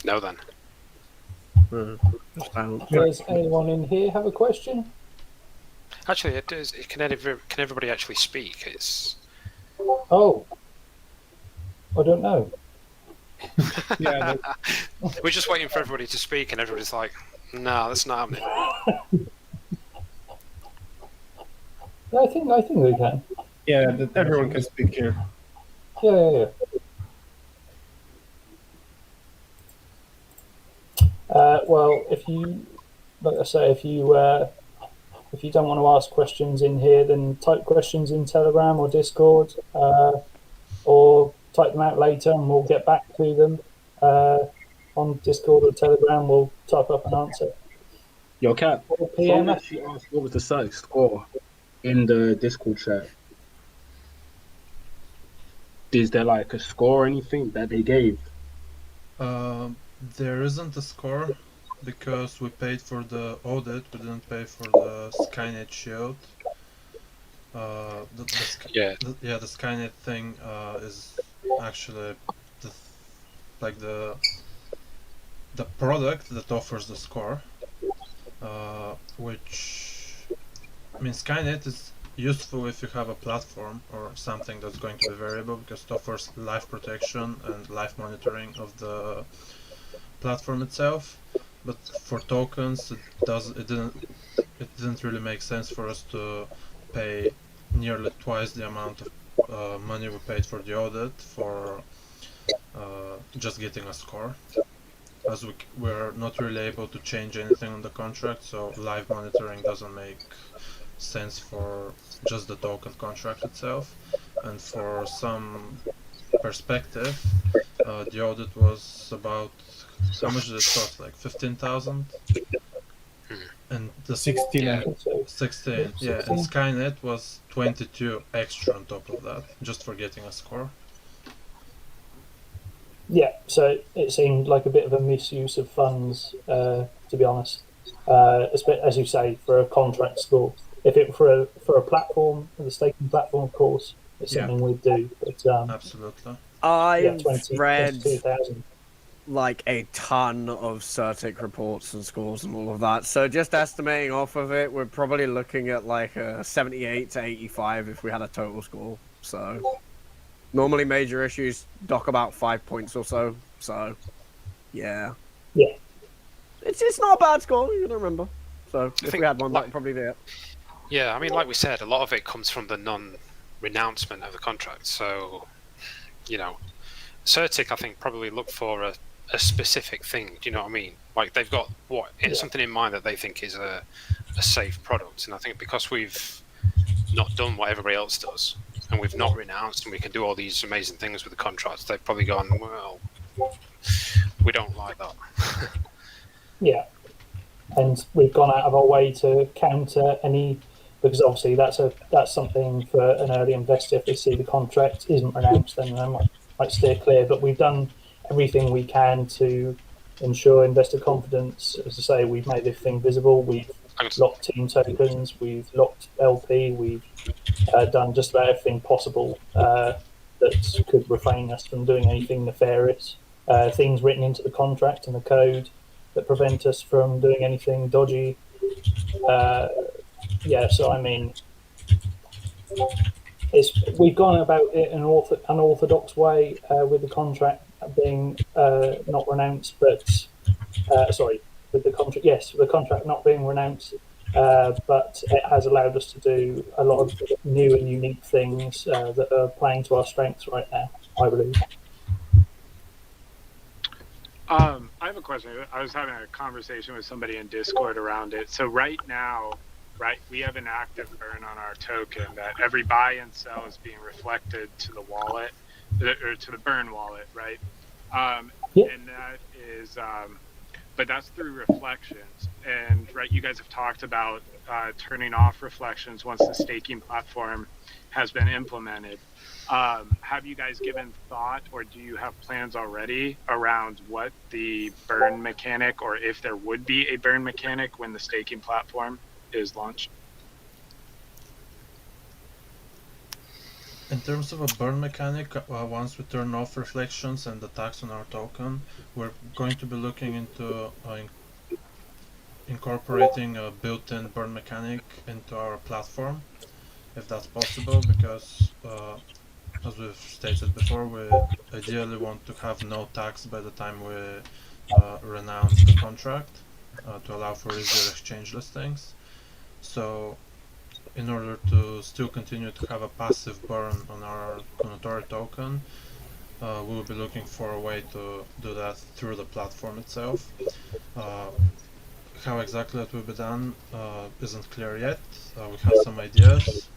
No then. Does anyone in here have a question? Actually, it does. Can everybody actually speak? It's. Oh, I don't know. Yeah, We're just waiting for everybody to speak, and everybody's like, "No, that's not happening." I think we can. yeah, that everyone can speak here. Yeah. Well, if you, like I say, if you don't want to ask questions in here, then type questions in Telegram or Discord, or type them out later, and we'll get back to them on Discord or Telegram. We'll type up an answer. Yo, Cat, PM. someone actually asked what was the CertiK Score in the Discord chat. Is there like a score or anything that they gave? There isn't a score because we paid for the audit. We didn't pay for the Skynet shield. The Skynet thing is actually the product that offers the score, which I mean Skynet is useful if you have a platform or something that's going to be variable because it offers live protection and live monitoring of the platform itself. But for tokens, it didn't really make sense for us to pay nearly twice the amount of money we paid for the audit for just getting a score, as we're not really able to change anything on the contract, so live monitoring doesn't make sense for just the token contract itself. And for some perspective, the audit was about, how much did it cost? Like 15,000? And the 16. Yeah. 16, yeah, and Skynet was 22 extra on top of that, just for getting a score. Yeah, so it seemed like a bit of a misuse of funds, to be honest. As you say, for a contract score. If it were for a platform, the staking platform, of course, it's something we'd do. But Absolutely. I've read 22,000. like a ton of CertiK reports and scores and all of that. So just estimating off of it, we're probably looking at like a 78 to 85 if we had a total score. So normally major issues dock about 5 points or so. So yeah. It's not a bad score, you don't remember. So if we had one, that would probably be it. Yeah, I mean, like we said, a lot of it comes from the non-renouncement of the contract. So, you know, CertiK, I think, probably look for a specific thing. Do you know what I mean? Like they've got something in mind that they think is a safe product, and I think because we've not done what everybody else does, and we've not renounced, and we can do all these amazing things with the contracts, they've probably gone, well, we don't like that. Yeah, and we've gone out of our way to counter any, because obviously that's something for an early investor. If they see the contract isn't renounced, then they might steer clear. But we've done everything we can to ensure investor confidence. As I say, we've made everything visible. We've locked team tokens. We've locked LP. We've done just about everything possible that could refrain us from doing anything nefarious. Things written into the contract and the code that prevent us from doing anything dodgy. So I mean, we've gone about it in an unorthodox way with the contract being not renounced, but with the contract, the contract not being renounced, but it has allowed us to do a lot of new and unique things that are playing to our strengths right now, I believe. I have a question. I was having a conversation with somebody in Discord around it. So right now, we have an active burn on our token that every buy and sell is being reflected to the wallet, or to the burn wallet, right? Yeah. And that is, but that's through reflections. And right, you guys have talked about turning off reflections once the staking platform has been implemented. Have you guys given thought, or do you have plans already around what the burn mechanic, or if there would be a burn mechanic when the staking platform is launched? In terms of a burn mechanic, once we turn off reflections and the tax on our token, we're going to be looking into incorporating a built-in burn mechanic into our platform, if that's possible, because as we've stated before, we ideally want to have no tax by the time we renounce the contract to allow for easier exchange listings. So in order to still continue to have a passive burn on our Kounotori token, we will be looking for a way to do that through the platform itself. How exactly that will be done isn't clear yet. We have some ideas,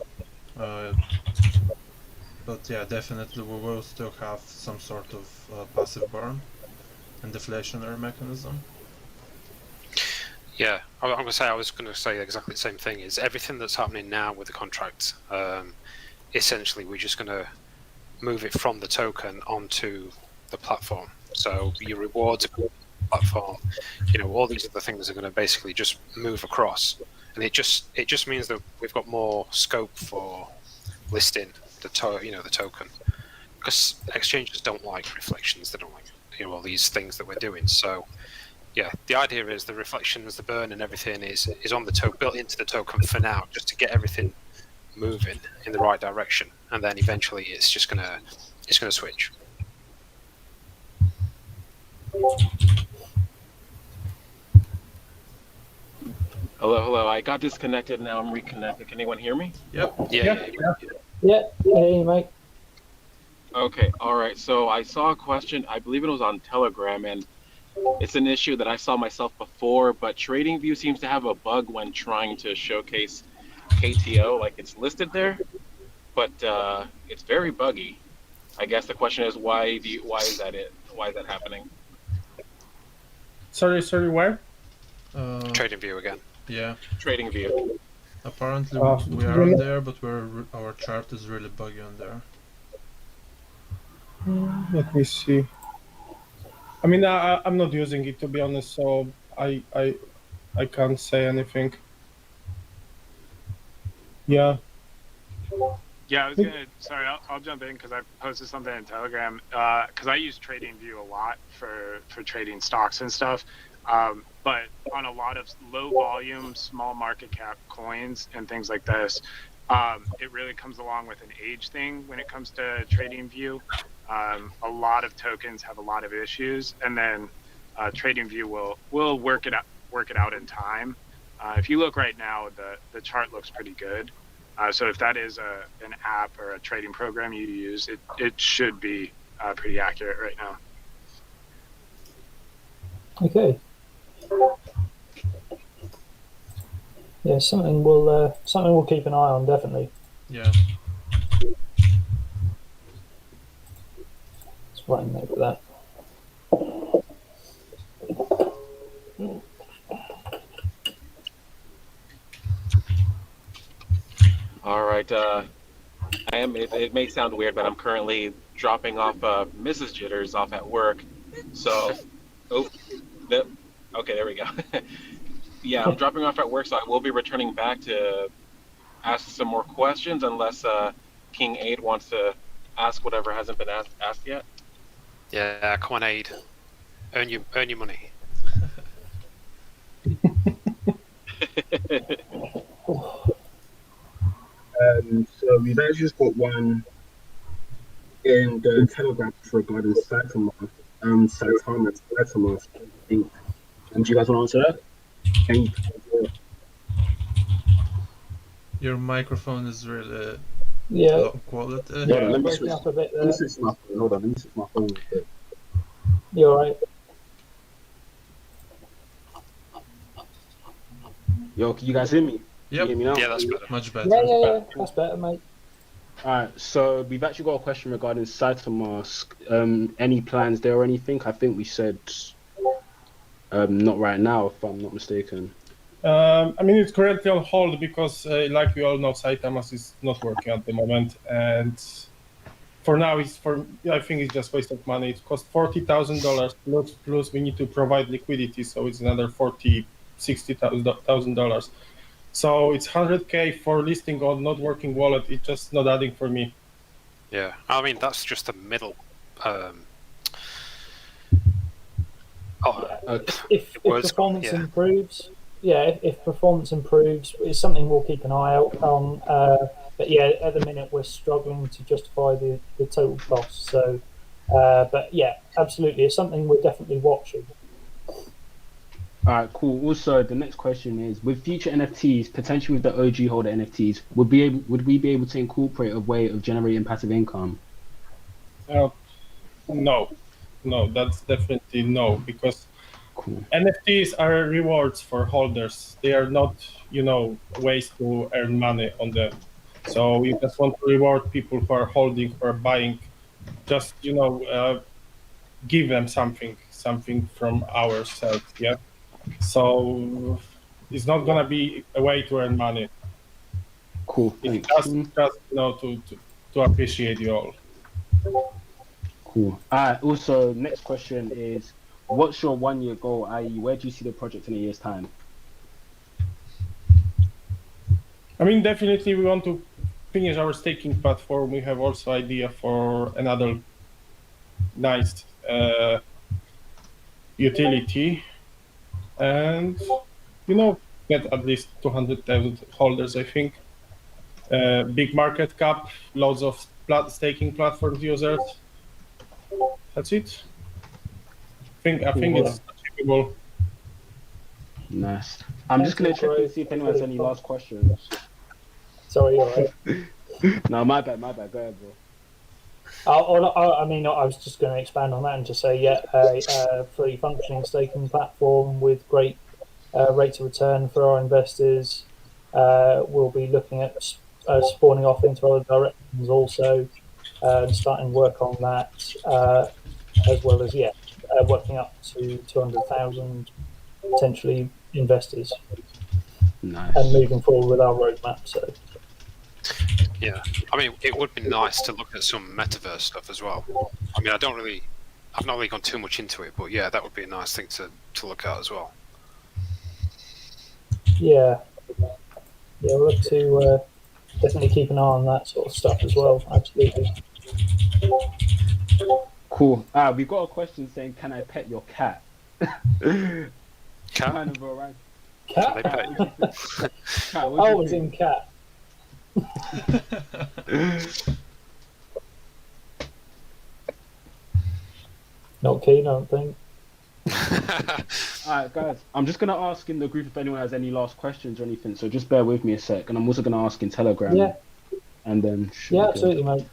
but yeah, definitely we will still have some sort of passive burn and deflationary mechanism. Yeah, I was going to say exactly the same thing. Is everything that's happening now with the contract, essentially we're just going to move it from the token onto the platform. So your rewards platform, all these other things are going to basically just move across, and it just means that we've got more scope for listing the token, because exchanges don't like reflections. They don't like all these things that we're doing. So yeah, the idea is the reflections, the burn, and everything is on the token, built into the token for now, just to get everything moving in the right direction, and then eventually it's gonna switch. Hello. I got disconnected. Now I'm reconnected. Can anyone hear me? Yep. Yeah. Hey, mate. Okay. All right. So I saw a question. I believe it was on Telegram, and it's an issue that I saw myself before. But TradingView seems to have a bug when trying to showcase KTO. Like, it's listed there, but it's very buggy. I guess the question is, why is that it? Why is that happening? Sorry, where? TradingView again. Yeah. TradingView. Apparently we are on there, but our chart is really buggy on there. Let me see. I mean, I'm not using it, to be honest, so I can't say anything. Yeah. Yeah, I was gonna. Sorry, I'll jump in because I posted something in Telegram. Because I use TradingView a lot for trading stocks and stuff. But on a lot of low volume, small market cap coins and things like this, it really comes along with an age thing when it comes to TradingView. A lot of tokens have a lot of issues, and then TradingView will work it out in time. If you look right now, the chart looks pretty good. So if that is an app or a trading program you use, it should be pretty accurate right now. Okay. Yeah, something we'll keep an eye on, definitely. Yeah. Let's write a note for that. All right. It may sound weird, but I'm currently dropping off Mrs. Jitters off at work. So, okay, there we go. Yeah, I'm dropping off at work, so I will be returning back to ask some more questions, unless King 8 wants to ask whatever hasn't been asked yet. Yeah, come on, Aid. Earn your money. So we've actually just got one in the Telegram regarding Saitamask. Saitamask, I think. Do you guys want to answer that? Your microphone is really low quality. Yeah, let me switch my phone. Hold on, let me switch my phone. You alright? Yo, can you guys hear me? Yep. Can you hear me now? Yeah, that's better. Much better. Yeah. That's better, mate. Alright, so we've actually got a question regarding Saitamask. Any plans there or anything? I think we said not right now, if I'm not mistaken. I mean, it's currently on hold because, like we all know, Saitamask is not working at the moment, and for now, I think it's just waste of money. It costs $40,000 plus we need to provide liquidity, so it's another $60,000. So it's 100K for listing on not working wallet. It's just not adding for me. Yeah, I mean that's just the middle. If performance improves, if performance improves, it's something we'll keep an eye out on. But yeah, at the minute we're struggling to justify the total cost. So, but yeah, absolutely, it's something we're definitely watching. Alright, cool. Also, the next question is, with future NFTs, potentially with the OG holder NFTs, would we be able to incorporate a way of generating passive income? No, that's definitely no, because Cool. NFTs are rewards for holders. They are not, ways to earn money on them. So we just want to reward people who are holding or buying. Just give them something from ourselves. Yeah. So it's not gonna be a way to earn money. Cool. It's Thanks. just to appreciate you all. Cool. Also, next question is, what's your 1 year goal? I.e., where do you see the project in a year's time? I mean, definitely we want to finish our staking platform. We have also idea for another nice utility, and get at least 200,000 holders. I think big market cap, lots of staking platform users. That's it. I think it's achievable. Nice. I'm just gonna check and see if anyone has any last questions. Sorry, all right. No, my bad. Go ahead, bro. I mean, I was just going to expand on that and just say, a fully functioning staking platform with great rate of return for our investors. We'll be looking at spawning off into other directions also, starting work on that, as well as working up to 200,000 potentially investors. Nice. And moving forward with our roadmap. So. Yeah, I mean, it would be nice to look at some metaverse stuff as well. I mean, I've not really gone too much into it, but yeah, that would be a nice thing to look at as well. Yeah, we'll have to definitely keep an eye on that sort of stuff as well. Absolutely. Cool. We've got a question saying, "Can I pet your cat?" Cat? Kind of alright. Cat? Cat, I was in cat. Not keen, I don't think. Alright, guys, I'm just gonna ask in the group if anyone has any last questions or anything. So just bear with me a sec, and I'm also gonna ask in Telegram. Yeah. And then. Absolutely, mate.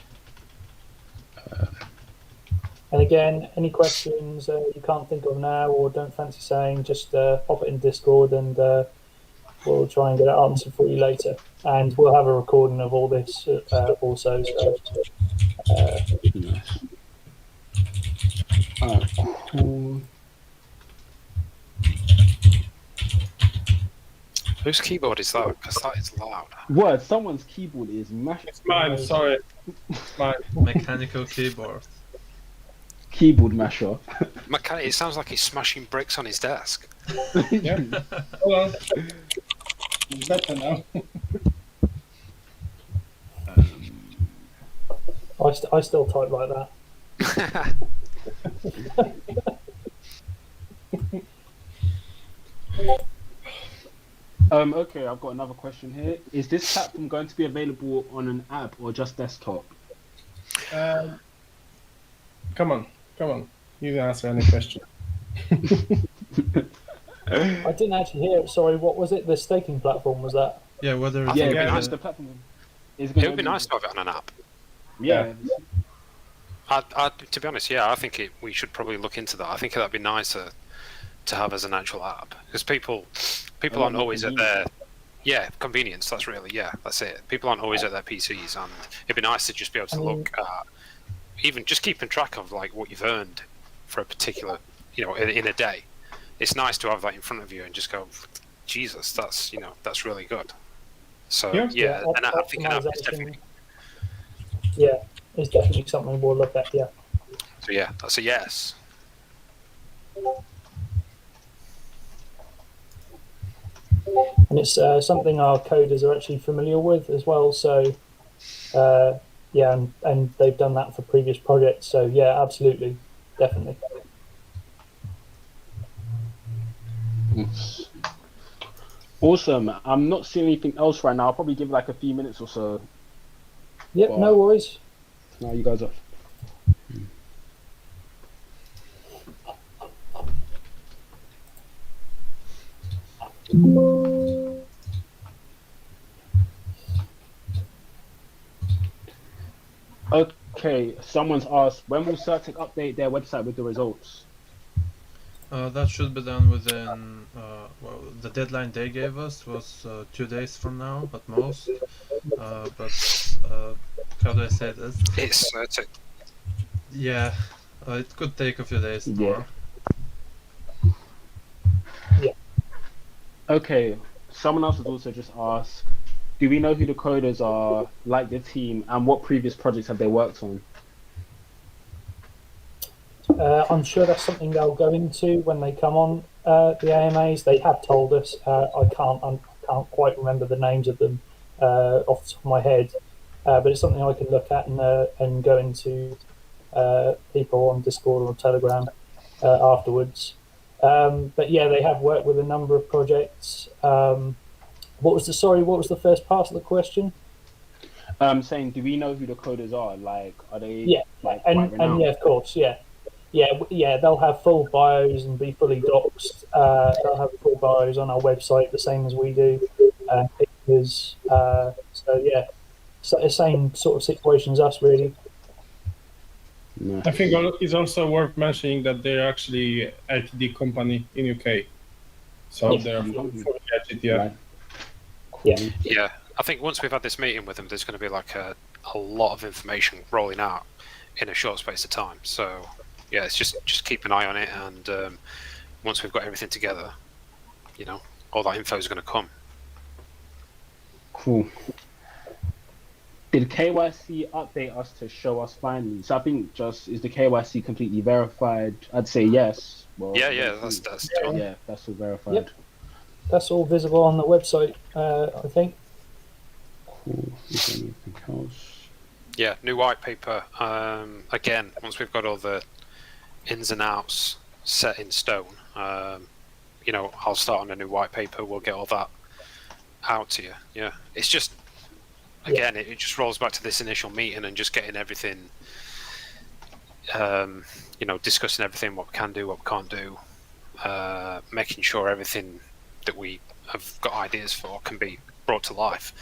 And again, any questions you can't think of now or don't fancy saying, just pop it in Discord and we'll try and get it answered for you later. And we'll have a recording of all this also. So, Nice. Cool. Whose keyboard is that? Because that is loud. What? Someone's keyboard is mashed. It's mine. Sorry, it's mine. Mechanical keyboard. Keyboard masher. It sounds like he's smashing bricks on his desk. Yeah. Hold on. It's better now. I still type like that. Okay, I've got another question here. Is this platform going to be available on an app or just desktop? Come on. You can answer any question. I didn't actually hear it. Sorry, what was it? The staking platform, was that? Yeah, whether I think it'd be Yeah, nice. the platform. It would be nice to have it on an app. Yeah. To be honest, I think we should probably look into that. I think that'd be nicer to have as an actual app, because people aren't always at Yeah, convenience. That's it. People aren't always at their PCs, and it'd be nice to just be able to look at, even just keeping track of like what you've earned for a particular, in a day. It's nice to have that in front of you and just go, Jesus, that's really good. So and I think it's definitely. Yeah, it's definitely something we'll look at. Yeah. So yeah, that's a yes. And it's something our coders are actually familiar with as well. So, and they've done that for previous projects. So, yeah, absolutely, definitely. Awesome. I'm not seeing anything else right now. I'll probably give like a few minutes or so. Yep, But no worries. now you guys are. Okay, someone's asked, when will CertiK update their website with the results? That should be done within, the deadline they gave us was 2 days from now at most. But how do I say this? It's CertiK. Yeah, it could take a few days more. Yeah. Okay, someone else has also just asked, do we know who the coders are, like the team, and what previous projects have they worked on? I'm sure that's something they'll go into when they come on the AMAs. They have told us. I can't quite remember the names of them off the top of my head, but it's something I can look at and go into people on Discord or Telegram afterwards. But yeah, they have worked with a number of projects. What was the first part of the question? Saying, do we know who the coders are? Like, are they? Yeah, like and yeah, of course, yeah. They'll have full bios and be fully doxed. They'll have full bios on our website, the same as we do. Pictures. So yeah, the same sort of situation as us, really. No. I think it's also worth mentioning that they're actually an LTD company in UK, so they're fully legit. Yeah. Right. Yeah, I think once we've had this meeting with them, there's going to be like a lot of information rolling out in a short space of time. So yeah, it's just keep an eye on it, and once we've got everything together, all that info is going to come. Cool. Did KYC update us to show us finally? So I think is the KYC completely verified? I'd say yes. Well, that's done. Yeah, that's all verified. Yep. That's all visible on the website, I think. Cool. Is there anything else? Yeah, new white paper. Again, once we've got all the ins and outs set in stone, I'll start on a new white paper. We'll get all that out to you. Yeah, it's just again, it just rolls back to this initial meeting and just getting everything, discussing everything, what we can do, what we can't do, making sure everything that we have got ideas for can be brought to life.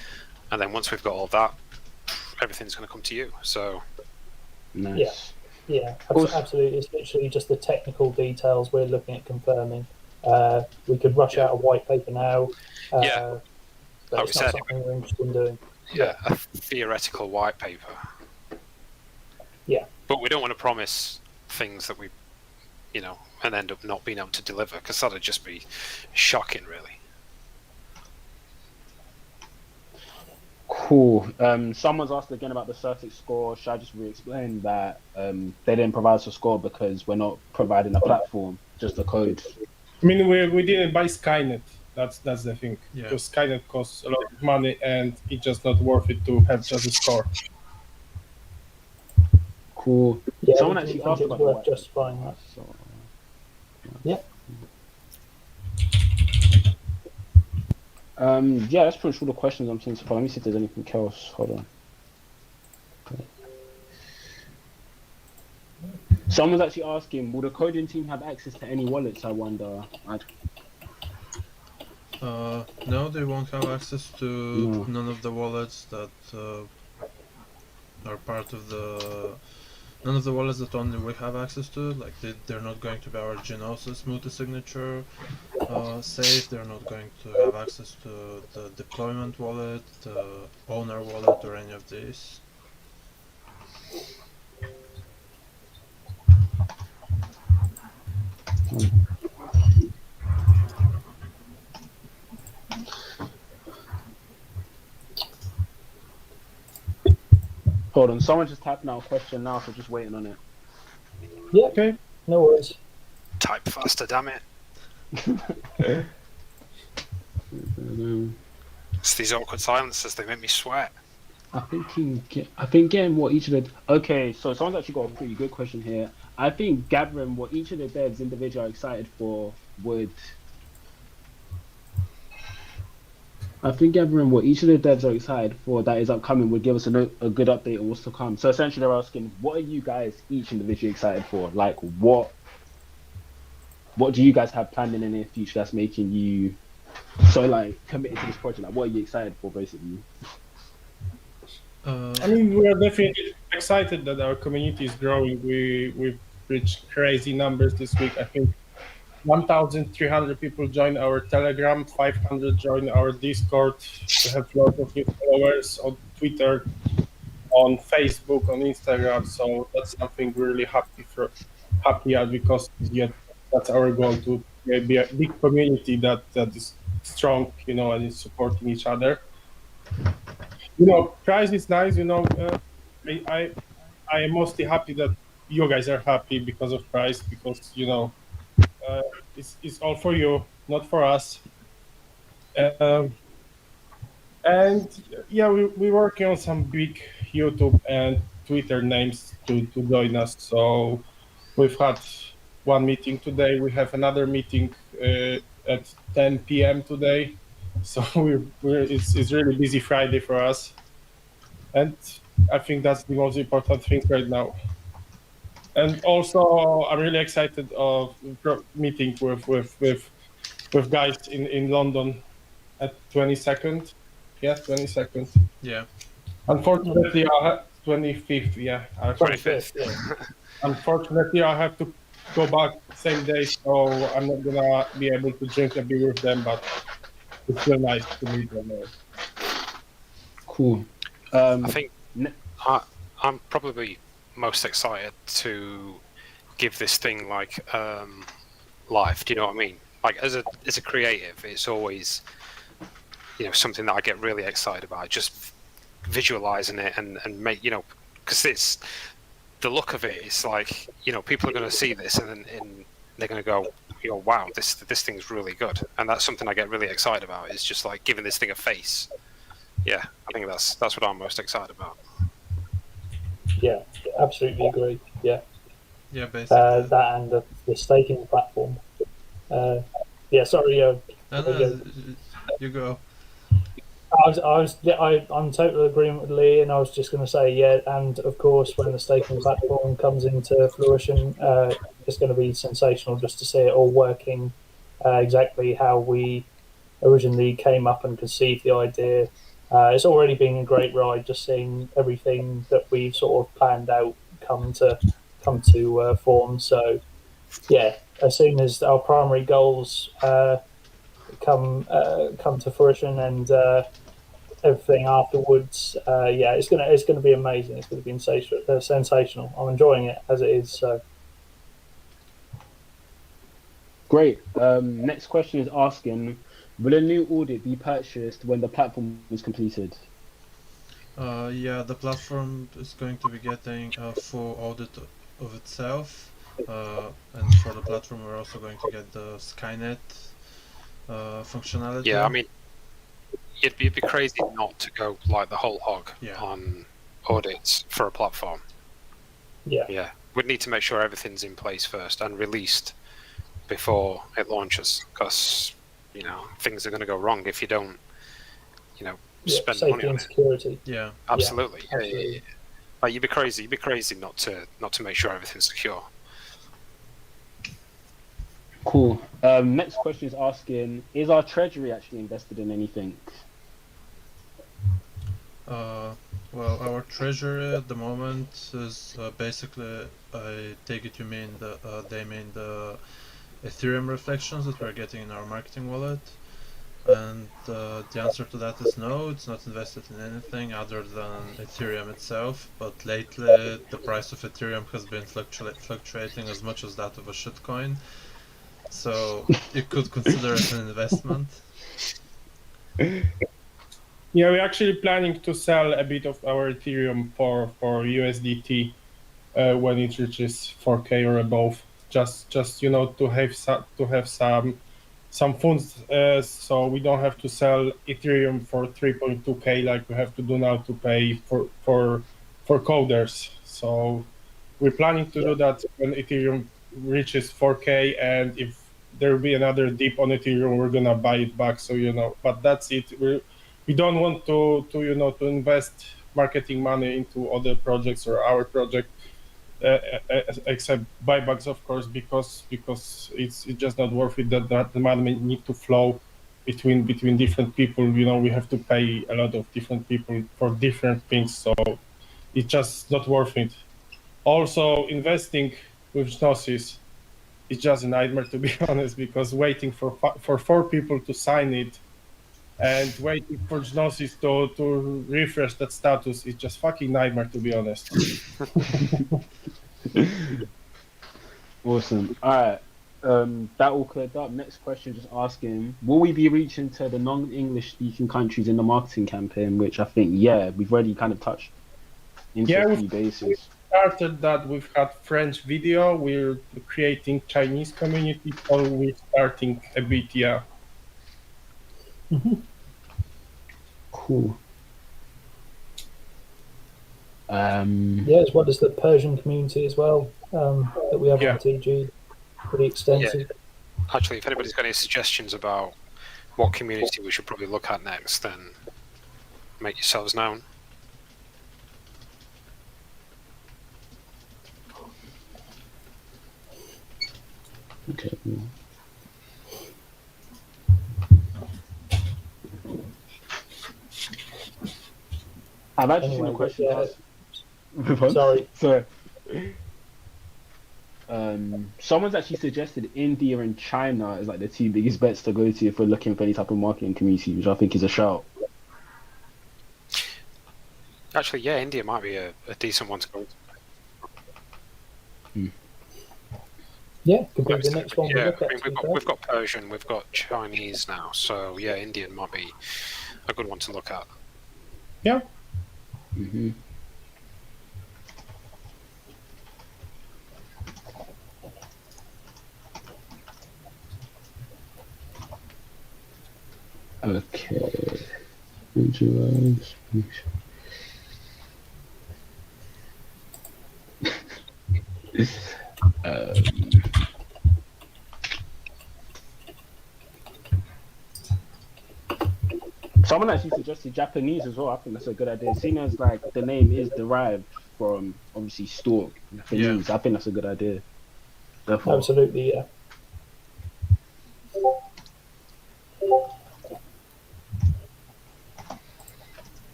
And then once we've got all that, everything's going to come to you. So, nice. Yeah, absolutely. It's literally just the technical details we're looking at confirming. We could rush out a white paper now. But it's not something we're interested in doing. Yeah, a theoretical white paper. Yeah. But we don't want to promise things that we, and end up not being able to deliver, because that'd just be shocking, really. Cool. Someone's asked again about the CertiK Score. Should I just re-explain that they didn't provide us a score because we're not providing a platform, just the code? I mean, we didn't buy Skynet. That's the thing. Yeah. Because Skynet costs a lot of money, and it's just not worth it to have just a score. Cool. Yeah, Someone actually asked about worth justifying that. So, yeah. Yeah, that's pretty much all the questions I'm seeing so far. Let me see if there's anything else. Hold on. Okay. Someone's actually asking, will the coding team have access to any wallets, I wonder? No, they won't have access to none of the wallets that are part of the none of the wallets that only we have access to, like they're not going to be our Gnosis multi-signature safe. They're not going to have access to the deployment wallet, the owner wallet, or any of these. Hold on, someone just typing out a question now, so just waiting on it. Yeah, Okay. no worries. Type faster, damn it. It's these awkward silences, they make me sweat. I think getting what each of the okay, so someone's actually got a pretty good question here. I think gathering what each of the devs individually are excited for would. I think gathering what each of the devs are excited for that is upcoming would give us a good update on what's to come. So essentially, they're asking, what are you guys each individually excited for? Like, what do you guys have planned in the near future that's making you so like committed to this project? Like, what are you excited for, basically? I mean, we are definitely excited that our community is growing. We've reached crazy numbers this week. I think 1,300 people joined our Telegram, 500 joined our Discord. We have lots of new followers on Twitter, on Facebook, on Instagram. So that's something we're really happy at, because that's our goal, to be a big community that is strong, and is supporting each other. Price is nice. I am mostly happy that you guys are happy because of price, because it's all for you, not for us. And yeah, we're working on some big YouTube and Twitter names to join us. So we've had one meeting today. We have another meeting at 10 p.m. today. So it's really busy Friday for us. And I think that's the most important thing right now. And also, I'm really excited of meeting with guys in London at 22nd. Yeah, 22nd. Yeah. Unfortunately, 25th. Yeah. 25th. Yeah. Unfortunately, I have to go back same day, so I'm not gonna be able to drink a beer with them. But it's still nice to meet them. Cool. I think I'm probably most excited to give this thing like life. Do you know what I mean? Like as a creative, it's always something that I get really excited about. Just visualizing it and make because it's the look of it. It's like people are going to see this and they're going to go, wow, this thing's really good, and that's something I get really excited about. It's just like giving this thing a face. Yeah, I think that's what I'm most excited about. Yeah, absolutely agree. Yeah. Yeah, basically. That and the staking platform. Yeah, sorry. No, you go. I'm total agreement with Lee, and I was just going to say, yeah, and of course, when the staking platform comes into fruition, it's going to be sensational just to see it all working exactly how we originally came up and conceived the idea. It's already been a great ride, just seeing everything that we've sort of planned out come to form. So, yeah, as soon as our primary goals come to fruition and everything afterwards, yeah, it's gonna be amazing. It's gonna be sensational. I'm enjoying it as it is. So Great. Next question is asking, will a new audit be purchased when the platform is completed? Yeah, the platform is going to be getting a full audit of itself, and for the platform we're also going to get the Skynet functionality. Yeah, I mean, it'd be crazy not to go like the whole hog on audits for a platform. Yeah, we'd need to make sure everything's in place first and released before it launches, because things are going to go wrong if you don't spend money on it. Security. Yeah, absolutely. Yeah, absolutely. Yeah. Like you'd be crazy not to make sure everything's secure. Cool. Next question is asking, is our treasury actually invested in anything? Well, our treasury at the moment is basically, I take it you mean they mean the Ethereum reflections that we're getting in our marketing wallet. And the answer to that is no, it's not invested in anything other than Ethereum itself. But lately, the price of Ethereum has been fluctuating as much as that of a shitcoin. So you could consider it an investment. Yeah, we're actually planning to sell a bit of our Ethereum for USDT when it reaches 4K or above. Just to have some funds, so we don't have to sell Ethereum for 3.2K like we have to do now to pay for coders. So we're planning to do that when Ethereum reaches 4K, and if there will be another dip on Ethereum, we're gonna buy it back. So but that's it. We don't want to invest marketing money into other projects or our project, except buybacks, of course, because it's just not worth it. That the money need to flow between different people. We have to pay a lot of different people for different things, so it's just not worth it. Also, investing with Gnosis is just a nightmare, to be honest, because waiting for 4 people to sign it and waiting for Gnosis to refresh that status is just fucking nightmare, to be honest. Awesome. All right. That all cleared up. Next question, just asking, will we be reaching to the non-English speaking countries in the marketing campaign? Which I think, we've already kind of touched into a few bases. Started that. We've had French video. We're creating Chinese community, so we're starting a bit. Cool. As well as the Persian community as well, that we have on TG, pretty extensive. Yeah. Actually, if anybody's got any suggestions about what community we should probably look at next, then make yourselves known. Okay. I've actually seen a question asked. Sorry. Someone's actually suggested India and China as like the 2 biggest bets to go to if we're looking for any type of marketing community, which I think is a shout. Actually, India might be a decent one to go to. Yeah, could be the next one. We've got Persian, we've got Chinese now, so Indian might be a good one to look at. Yeah. Mm-hmm. Okay. Someone actually suggested Japanese as well. I think that's a good idea. Seeing as like the name is derived from obviously stork, Japanese, I think that's a good idea. Therefore. Absolutely, yeah.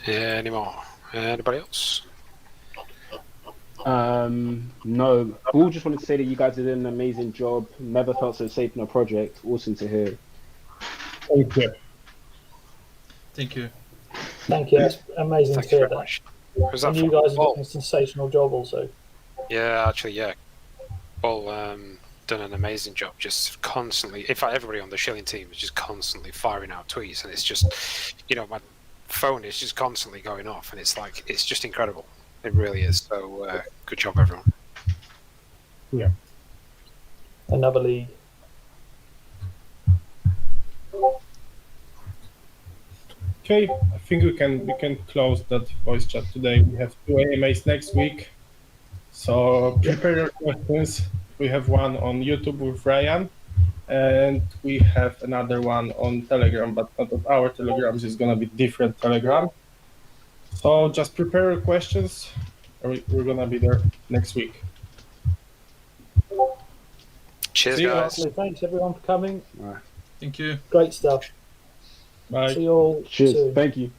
Any more? Anybody else? No. We just wanted to say that you guys did an amazing job. Never felt so safe in a project. Awesome to hear. Thank you. Thank you. Thank you. That's amazing to hear that. And you guys are doing a sensational job also. Yeah, actually, Paul done an amazing job. Just constantly, in fact, everybody on the Shilling team is just constantly firing out tweets, and it's just, my phone is just constantly going off, and it's just incredible. It really is. So good job, everyone. Yeah. Another league. Okay, I think we can close that voice chat today. We have 2 AMAs next week, so prepare your questions. We have one on YouTube with Ryan, and we have another one on Telegram, but not on our Telegrams. It's gonna be different Telegram. So just prepare your questions. We're gonna be there next week. Cheers, See ya. guys. So thanks everyone for coming. Thank you. Great stuff. Bye. See you all Cheers. soon. Thank you.